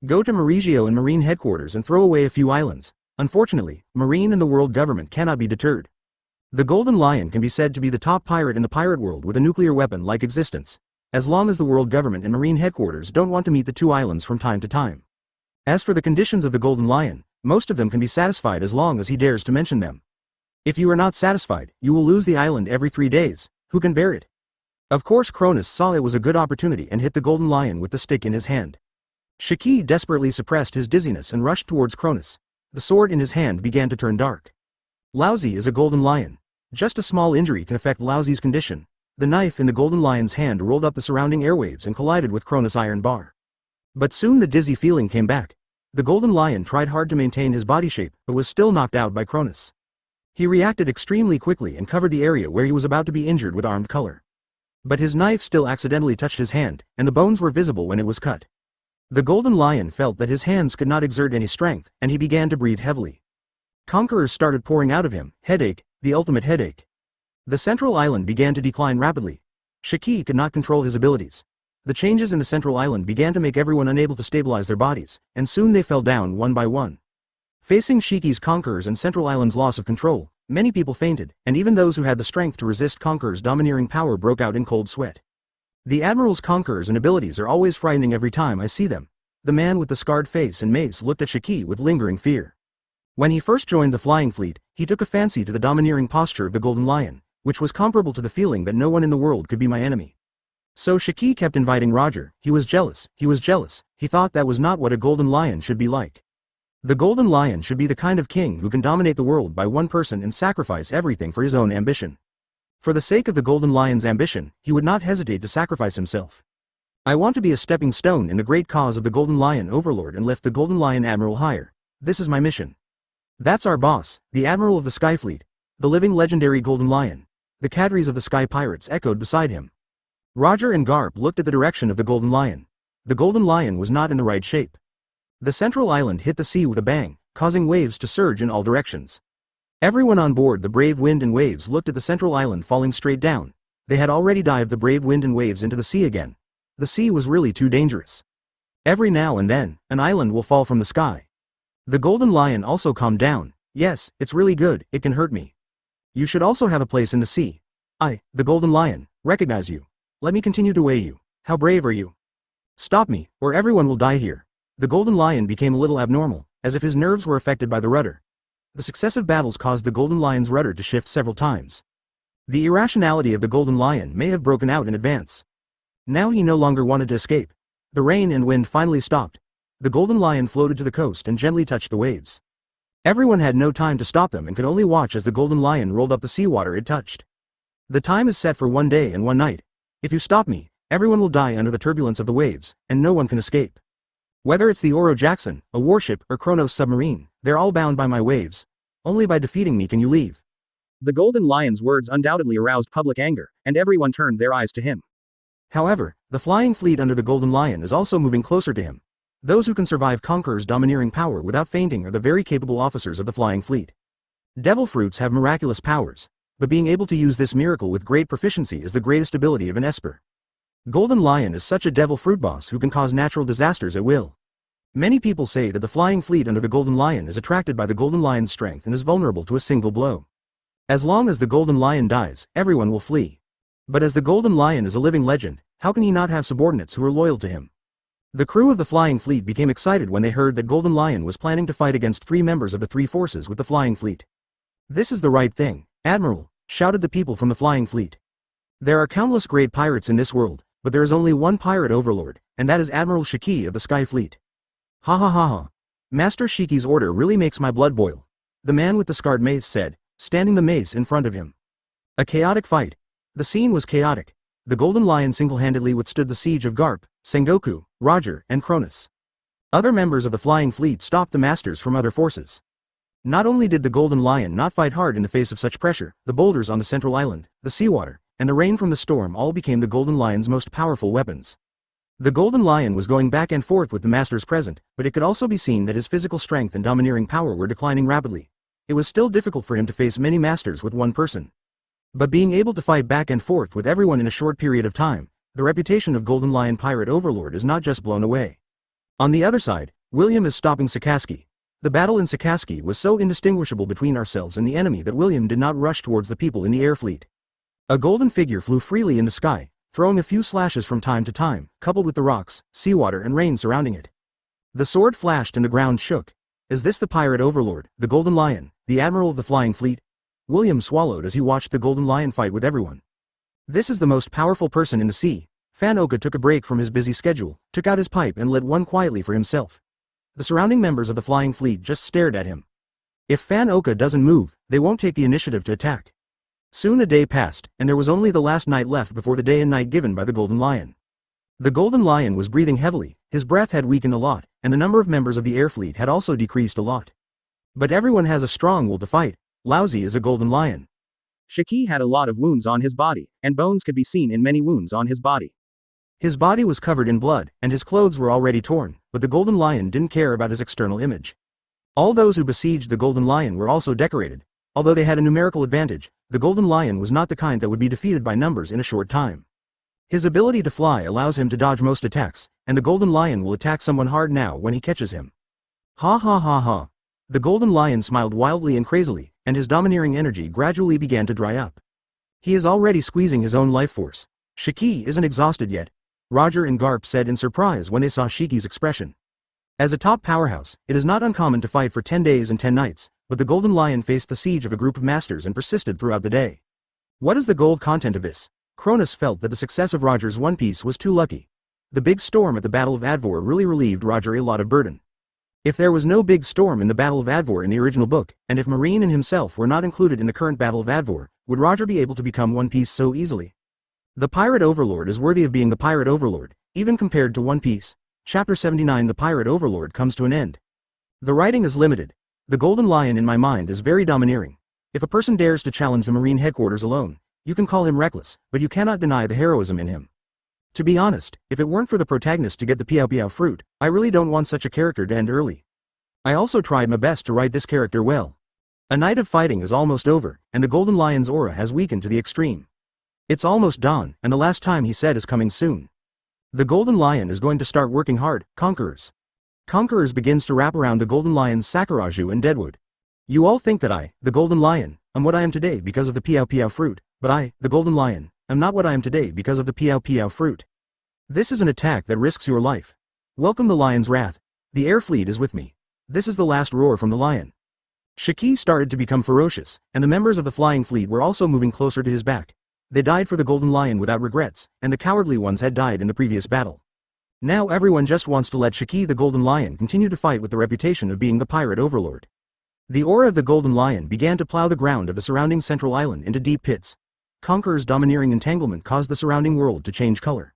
Go to Maregio and Marine headquarters and throw away a few islands. Unfortunately, Marine and the world government cannot be deterred. The Golden Lion can be said to be the top pirate in the pirate world with a nuclear weapon-like existence, as long as the world government and Marine headquarters don't want to meet the two islands from time to time. As for the conditions of the Golden Lion, most of them can be satisfied as long as he dares to mention them. If you are not satisfied, you will lose the island every 3 days. Who can bear it? Of course Cronus saw it was a good opportunity and hit the Golden Lion with the stick in his hand. Shiki desperately suppressed his dizziness and rushed towards Cronus. The sword in his hand began to turn dark. Laozi is a Golden Lion. Just a small injury can affect Laozi's condition. The knife in the Golden Lion's hand rolled up the surrounding airwaves and collided with Kronos' iron bar. But soon the dizzy feeling came back. The Golden Lion tried hard to maintain his body shape, but was still knocked out by Kronos. He reacted extremely quickly and covered the area where he was about to be injured with armed color. But his knife still accidentally touched his hand, and the bones were visible when it was cut. The Golden Lion felt that his hands could not exert any strength, and he began to breathe heavily. Conquerors started pouring out of him, headache, the ultimate headache. The central island began to decline rapidly. Shiki could not control his abilities. The changes in the central island began to make everyone unable to stabilize their bodies, and soon they fell down one by one. Facing Shiki's conquerors and central island's loss of control, many people fainted, and even those who had the strength to resist conquerors' domineering power broke out in cold sweat. The Admiral's conquerors and abilities are always frightening every time I see them. The man with the scarred face and mace looked at Shiki with lingering fear. When he first joined the flying fleet, he took a fancy to the domineering posture of the Golden Lion, which was comparable to the feeling that no one in the world could be my enemy. So Shiki kept inviting Roger. He was jealous, he thought that was not what a Golden Lion should be like. The Golden Lion should be the kind of king who can dominate the world by one person and sacrifice everything for his own ambition. For the sake of the Golden Lion's ambition, he would not hesitate to sacrifice himself. I want to be a stepping stone in the great cause of the Golden Lion Overlord and lift the Golden Lion Admiral higher. This is my mission. That's our boss, the Admiral of the Sky Fleet, the living legendary Golden Lion. The cadres of the Sky Pirates echoed beside him. Roger and Garp looked at the direction of the Golden Lion. The Golden Lion was not in the right shape. The central island hit the sea with a bang, causing waves to surge in all directions. Everyone on board the Brave Wind and Waves looked at the central island falling straight down. They had already dived the Brave Wind and Waves into the sea again. The sea was really too dangerous. Every now and then, an island will fall from the sky. The Golden Lion also calmed down. Yes, it's really good, it can hurt me. You should also have a place in the sea. I, the Golden Lion, recognize you. Let me continue to weigh you. How brave are you? Stop me, or everyone will die here. The Golden Lion became a little abnormal, as if his nerves were affected by the rudder. The successive battles caused the Golden Lion's rudder to shift several times. The irrationality of the Golden Lion may have broken out in advance. Now he no longer wanted to escape. The rain and wind finally stopped. The Golden Lion floated to the coast and gently touched the waves. Everyone had no time to stop them and could only watch as the Golden Lion rolled up the seawater it touched. The time is set for 1 day and 1 night. If you stop me, everyone will die under the turbulence of the waves, and no one can escape. Whether it's the Oro Jackson, a warship, or Kronos submarine, they're all bound by my waves. Only by defeating me can you leave. The Golden Lion's words undoubtedly aroused public anger, and everyone turned their eyes to him. However, the flying fleet under the Golden Lion is also moving closer to him. Those who can survive Conqueror's domineering power without fainting are the very capable officers of the flying fleet. Devil fruits have miraculous powers, but being able to use this miracle with great proficiency is the greatest ability of an Esper. Golden Lion is such a devil fruit boss who can cause natural disasters at will. Many people say that the flying fleet under the Golden Lion is attracted by the Golden Lion's strength and is vulnerable to a single blow. As long as the Golden Lion dies, everyone will flee. But as the Golden Lion is a living legend, how can he not have subordinates who are loyal to him? The crew of the flying fleet became excited when they heard that Golden Lion was planning to fight against 3 members of the 3 forces with the flying fleet. This is the right thing, Admiral, shouted the people from the flying fleet. There are countless great pirates in this world, but there is only one pirate overlord, and that is Admiral Shiki of the Sky Fleet. Ha ha ha ha. Master Shiki's order really makes my blood boil. The man with the scarred mace said, standing the mace in front of him. A chaotic fight. The scene was chaotic. The Golden Lion single-handedly withstood the siege of Garp, Sengoku, Roger, and Cronus. Other members of the flying fleet stopped the masters from other forces. Not only did the Golden Lion not fight hard in the face of such pressure, the boulders on the central island, the seawater, and the rain from the storm all became the Golden Lion's most powerful weapons. The Golden Lion was going back and forth with the masters present, but it could also be seen that his physical strength and domineering power were declining rapidly. It was still difficult for him to face many masters with one person. But being able to fight back and forth with everyone in a short period of time, the reputation of Golden Lion Pirate Overlord is not just blown away. On the other side, William is stopping Sakaski. The battle in Sakaski was so indistinguishable between ourselves and the enemy that William did not rush towards the people in the air fleet. A golden figure flew freely in the sky, throwing a few slashes from time to time, coupled with the rocks, seawater and rain surrounding it. The sword flashed and the ground shook. Is this the pirate overlord, the Golden Lion, the admiral of the flying fleet? William swallowed as he watched the Golden Lion fight with everyone. This is the most powerful person in the sea. Fan Oka took a break from his busy schedule, took out his pipe and lit one quietly for himself. The surrounding members of the flying fleet just stared at him. If Fan Oka doesn't move, they won't take the initiative to attack. Soon a day passed, and there was only the last night left before the day and night given by the Golden Lion. The Golden Lion was breathing heavily, his breath had weakened a lot, and the number of members of the air fleet had also decreased a lot. But everyone has a strong will to fight. Laozi is a Golden Lion. Shiki had a lot of wounds on his body, and bones could be seen in many wounds on his body. His body was covered in blood, and his clothes were already torn, but the Golden Lion didn't care about his external image. All those who besieged the Golden Lion were also decorated. Although they had a numerical advantage, the Golden Lion was not the kind that would be defeated by numbers in a short time. His ability to fly allows him to dodge most attacks, and the Golden Lion will attack someone hard now when he catches him. Ha ha ha ha. The Golden Lion smiled wildly and crazily, and his domineering energy gradually began to dry up. He is already squeezing his own life force. Shiki isn't exhausted yet, Roger and Garp said in surprise when they saw Shiki's expression. As a top powerhouse, it is not uncommon to fight for 10 days and 10 nights, but the Golden Lion faced the siege of a group of masters and persisted throughout the day. What is the gold content of this? Cronus felt that the success of Roger's One Piece was too lucky. The big storm at the Battle of Advor really relieved Roger a lot of burden. If there was no big storm in the Battle of Advor in the original book, and if Marine and himself were not included in the current Battle of Advor, would Roger be able to become One Piece so easily? The Pirate Overlord is worthy of being the Pirate Overlord, even compared to One Piece. Chapter 79 The Pirate Overlord comes to an end. The writing is limited. The Golden Lion in my mind is very domineering. If a person dares to challenge the Marine headquarters alone, you can call him reckless, but you cannot deny the heroism in him. To be honest, if it weren't for the protagonist to get the Piao Piao fruit, I really don't want such a character to end early. I also tried my best to write this character well. A night of fighting is almost over, and the Golden Lion's aura has weakened to the extreme. It's almost dawn, and the last time he said is coming soon. The Golden Lion is going to start working hard. Conquerors. Conquerors begins to wrap around the Golden Lion's Sakuraju and Deadwood. You all think that I, the Golden Lion, am what I am today because of the Piao Piao fruit, but I, the Golden Lion, am not what I am today because of the Piao Piao fruit. This is an attack that risks your life. Welcome the Lion's wrath. The air fleet is with me. This is the last roar from the Lion. Shiki started to become ferocious, and the members of the flying fleet were also moving closer to his back. They died for the Golden Lion without regrets, and the cowardly ones had died in the previous battle. Now everyone just wants to let Shiki the Golden Lion continue to fight with the reputation of being the pirate overlord. The aura of the Golden Lion began to plow the ground of the surrounding central island into deep pits. Conqueror's domineering entanglement caused the surrounding world to change color.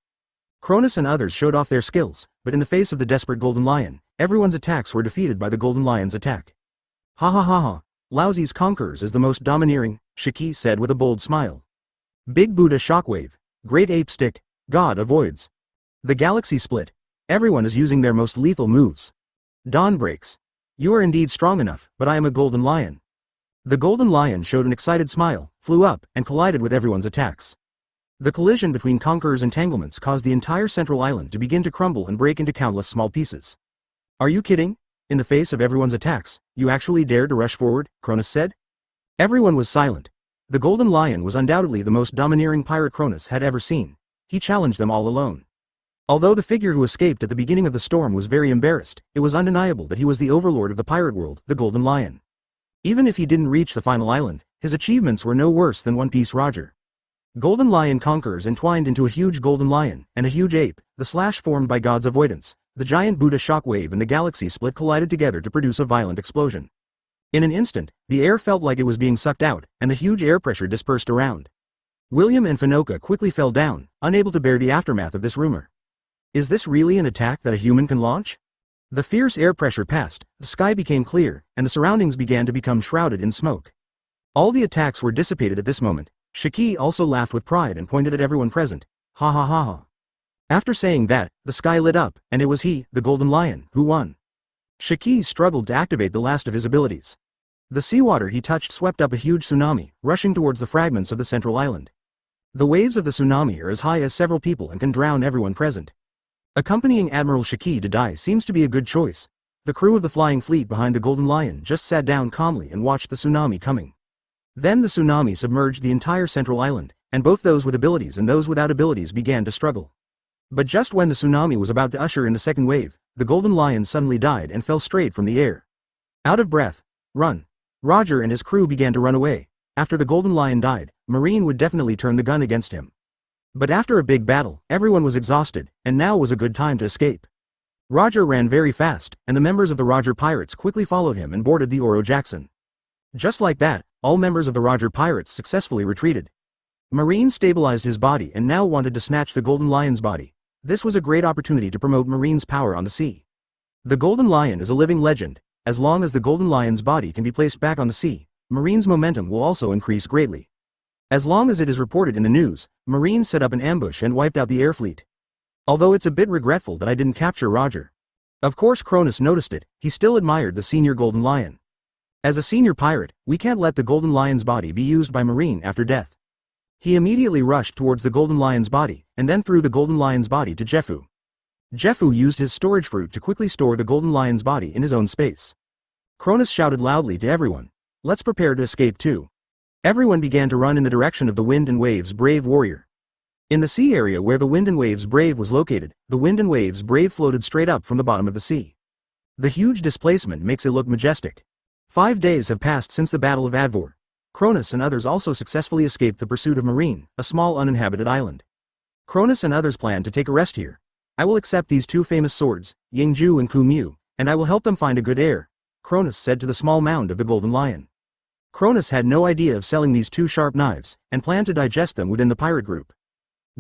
Kronus and others showed off their skills, but in the face of the desperate Golden Lion, everyone's attacks were defeated by the Golden Lion's attack. Ha ha ha ha. Laozi's Conquerors is the most domineering, Shiki said with a bold smile. Big Buddha Shockwave, Great Ape Stick, God avoids. The galaxy split. Everyone is using their most lethal moves. Dawn breaks. You are indeed strong enough, but I am a Golden Lion. The Golden Lion showed an excited smile, flew up, and collided with everyone's attacks. The collision between Conqueror's entanglements caused the entire central island to begin to crumble and break into countless small pieces. Are you kidding? In the face of everyone's attacks, you actually dared to rush forward, Kronus said? Everyone was silent. The Golden Lion was undoubtedly the most domineering pirate Kronus had ever seen. He challenged them all alone. Although the figure who escaped at the beginning of the storm was very embarrassed, it was undeniable that he was the overlord of the pirate world, the Golden Lion. Even if he didn't reach the final island, his achievements were no worse than One Piece Roger. Golden Lion Conquerors entwined into a huge Golden Lion and a huge ape, the slash formed by God's avoidance. The giant Buddha Shockwave and the galaxy split collided together to produce a violent explosion. In an instant, the air felt like it was being sucked out, and the huge air pressure dispersed around. William and Fanoka quickly fell down, unable to bear the aftermath of this rumor. Is this really an attack that a human can launch? The fierce air pressure passed, the sky became clear, and the surroundings began to become shrouded in smoke. All the attacks were dissipated at this moment. Shiki also laughed with pride and pointed at everyone present. Ha ha ha ha. After saying that, the sky lit up, and it was he, the Golden Lion, who won. Shiki struggled to activate the last of his abilities. The seawater he touched swept up a huge tsunami, rushing towards the fragments of the central island. The waves of the tsunami are as high as several people and can drown everyone present. Accompanying Admiral Shiki to die seems to be a good choice. The crew of the flying fleet behind the Golden Lion just sat down calmly and watched the tsunami coming. Then the tsunami submerged the entire central island, and both those with abilities and those without abilities began to struggle. But just when the tsunami was about to usher in the second wave, the Golden Lion suddenly died and fell straight from the air. Out of breath. Run. Roger and his crew began to run away. After the Golden Lion died, Marine would definitely turn the gun against him. But after a big battle, everyone was exhausted, and now was a good time to escape. Roger ran very fast, and the members of the Roger Pirates quickly followed him and boarded the Oro Jackson. Just like that, all members of the Roger Pirates successfully retreated. Marine stabilized his body and now wanted to snatch the Golden Lion's body. This was a great opportunity to promote Marine's power on the sea. The Golden Lion is a living legend. As long as the Golden Lion's body can be placed back on the sea, Marine's momentum will also increase greatly. As long as it is reported in the news, Marine set up an ambush and wiped out the air fleet. Although it's a bit regretful that I didn't capture Roger. Of course Cronus noticed it, he still admired the senior Golden Lion. As a senior pirate, we can't let the Golden Lion's body be used by Marine after death. He immediately rushed towards the Golden Lion's body, and then threw the Golden Lion's body to Jeffu. Jeffu used his storage fruit to quickly store the Golden Lion's body in his own space. Cronus shouted loudly to everyone, "Let's prepare to escape too." Everyone began to run in the direction of the Wind and Waves Brave warrior. In the sea area where the Wind and Waves Brave was located, the Wind and Waves Brave floated straight up from the bottom of the sea. The huge displacement makes it look majestic. 5 days have passed since the Battle of Advor. Cronus and others also successfully escaped the pursuit of Marine, a small uninhabited island. Cronus and others plan to take a rest here. I will accept these two famous swords, Yingju and Kumyu, and I will help them find a good heir, Cronus said to the small mound of the Golden Lion. Cronus had no idea of selling these two sharp knives, and planned to digest them within the pirate group.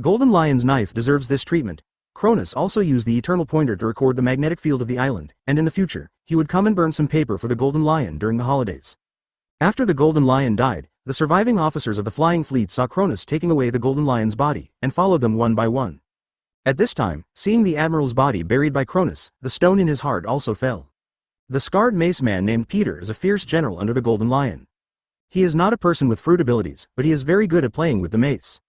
Golden Lion's knife deserves this treatment. Cronus also used the Eternal Pointer to record the magnetic field of the island, and in the future, he would come and burn some paper for the Golden Lion during the holidays. After the Golden Lion died, the surviving officers of the flying fleet saw Cronus taking away the Golden Lion's body, and followed them one by one. At this time, seeing the Admiral's body buried by Cronus, the stone in his heart also fell. The scarred mace man named Peter is a fierce general under the Golden Lion. He is not a person with fruit abilities, but he is very good at playing with the mace.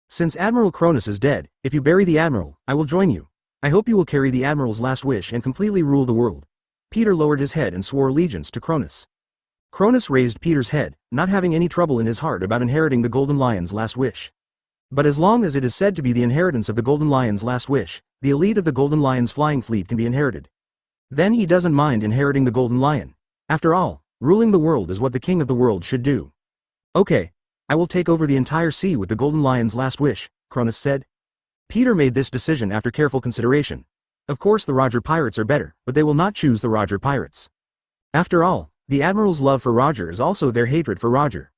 Since Admiral Cronus is dead, if you bury the Admiral, I will join you. I hope you will carry the Admiral's last wish and completely rule the world. Peter lowered his head and swore allegiance to Cronus. Cronus raised Peter's head, not having any trouble in his heart about inheriting the Golden Lion's last wish. But as long as it is said to be the inheritance of the Golden Lion's last wish, the elite of the Golden Lion's flying fleet can be inherited. Then he doesn't mind inheriting the Golden Lion. After all, ruling the world is what the king of the world should do. Okay, I will take over the entire sea with the Golden Lion's last wish, Cronus said. Peter made this decision after careful consideration. Of course the Roger Pirates are better, but they will not choose the Roger Pirates. After all, the Admiral's love for Roger is also their hatred for Roger.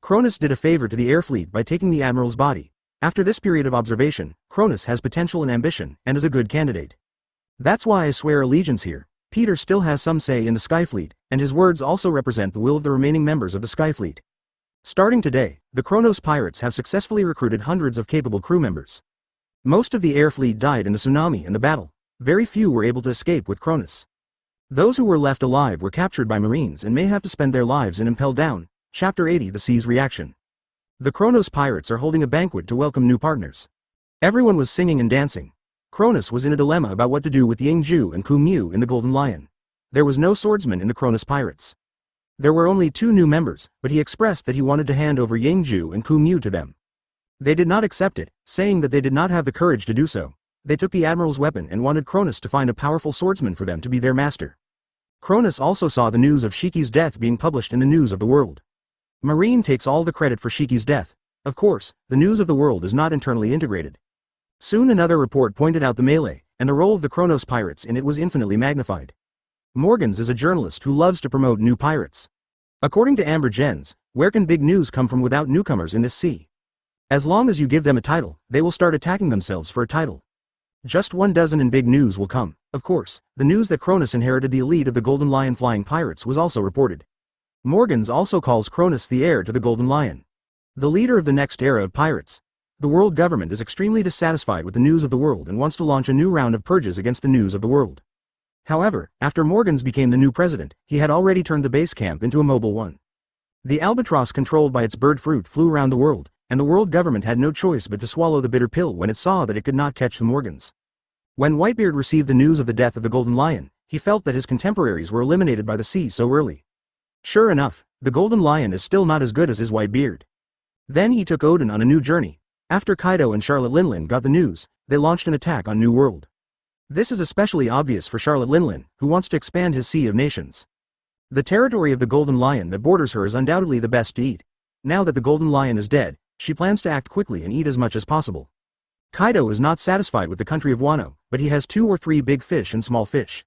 Cronus did a favor to the air fleet by taking the Admiral's body. After this period of observation, Cronus has potential and ambition, and is a good candidate. That's why I swear allegiance here. Peter still has some say in the Skyfleet, and his words also represent the will of the remaining members of the Skyfleet. Starting today, the Kronos Pirates have successfully recruited hundreds of capable crew members. Most of the air fleet died in the tsunami and the battle. Very few were able to escape with Cronus. Those who were left alive were captured by Marines and may have to spend their lives in Impel Down. Chapter 80 The Sea's Reaction. The Kronos Pirates are holding a banquet to welcome new partners. Everyone was singing and dancing. Cronus was in a dilemma about what to do with Yingju and Kumyu in the Golden Lion. There was no swordsman in the Kronos Pirates. There were only 2 new members, but he expressed that he wanted to hand over Yingju and Kumyu to them. They did not accept it, saying that they did not have the courage to do so. They took the Admiral's weapon and wanted Cronus to find a powerful swordsman for them to be their master. Cronus also saw the news of Shiki's death being published in the news of the world. Marine takes all the credit for Shiki's death. Of course, the news of the world is not internally integrated. Soon another report pointed out the melee, and the role of the Kronos Pirates in it was infinitely magnified. Morgans is a journalist who loves to promote new pirates. According to Amber Jens, where can big news come from without newcomers in this sea? As long as you give them a title, they will start attacking themselves for a title. Just 12 in big news will come. Of course, the news that Cronus inherited the elite of the Golden Lion flying pirates was also reported. Morgans also calls Cronus the heir to the Golden Lion. The leader of the next era of pirates. The world government is extremely dissatisfied with the news of the world and wants to launch a new round of purges against the news of the world. However, after Morgans became the new president, he had already turned the base camp into a mobile one. The albatross controlled by its bird fruit flew around the world, and the world government had no choice but to swallow the bitter pill when it saw that it could not catch the Morgans. When Whitebeard received the news of the death of the Golden Lion, he felt that his contemporaries were eliminated by the sea so early. Sure enough, the Golden Lion is still not as good as his Whitebeard. Then he took Odin on a new journey. After Kaido and Charlotte Linlin got the news, they launched an attack on New World. This is especially obvious for Charlotte Linlin, who wants to expand his Sea of Nations. The territory of the Golden Lion that borders her is undoubtedly the best to eat. Now that the Golden Lion is dead, she plans to act quickly and eat as much as possible. Kaido is not satisfied with the country of Wano, but he has 2 or 3 big fish and small fish.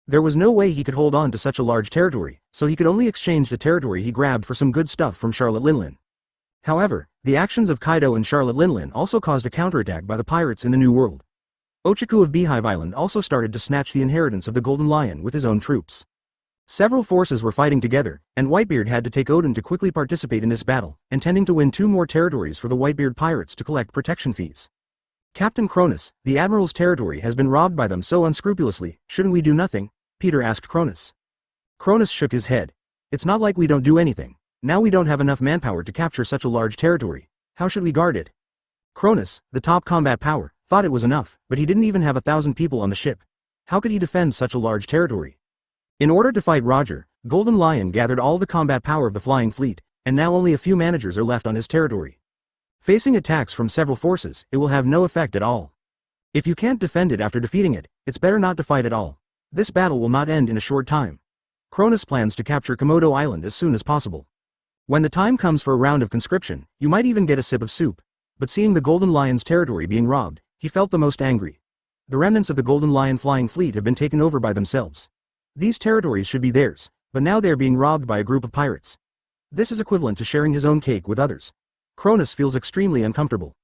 There was no way he could hold on to such a large territory, so he could only exchange the territory he grabbed for some good stuff from Charlotte Linlin. However, the actions of Kaido and Charlotte Linlin also caused a counterattack by the pirates in the New World. Ochaku of Beehive Island also started to snatch the inheritance of the Golden Lion with his own troops. Several forces were fighting together, and Whitebeard had to take Odin to quickly participate in this battle, intending to win 2 more territories for the Whitebeard pirates to collect protection fees. Captain Kronus, the Admiral's territory has been robbed by them so unscrupulously, shouldn't we do nothing? Peter asked Kronus. Kronus shook his head. It's not like we don't do anything. Now we don't have enough manpower to capture such a large territory. How should we guard it? Kronus, the top combat power, thought it was enough, but he didn't even have 1,000 people on the ship. How could he defend such a large territory? In order to fight Roger, Golden Lion gathered all the combat power of the flying fleet, and now only a few managers are left on his territory. Facing attacks from several forces, it will have no effect at all. If you can't defend it after defeating it, it's better not to fight at all. This battle will not end in a short time. Cronus plans to capture Komodo Island as soon as possible. When the time comes for a round of conscription, you might even get a sip of soup. But seeing the Golden Lion's territory being robbed, he felt the most angry. The remnants of the Golden Lion flying fleet have been taken over by themselves. These territories should be theirs, but now they are being robbed by a group of pirates. This is equivalent to sharing his own cake with others. Cronus feels extremely uncomfortable.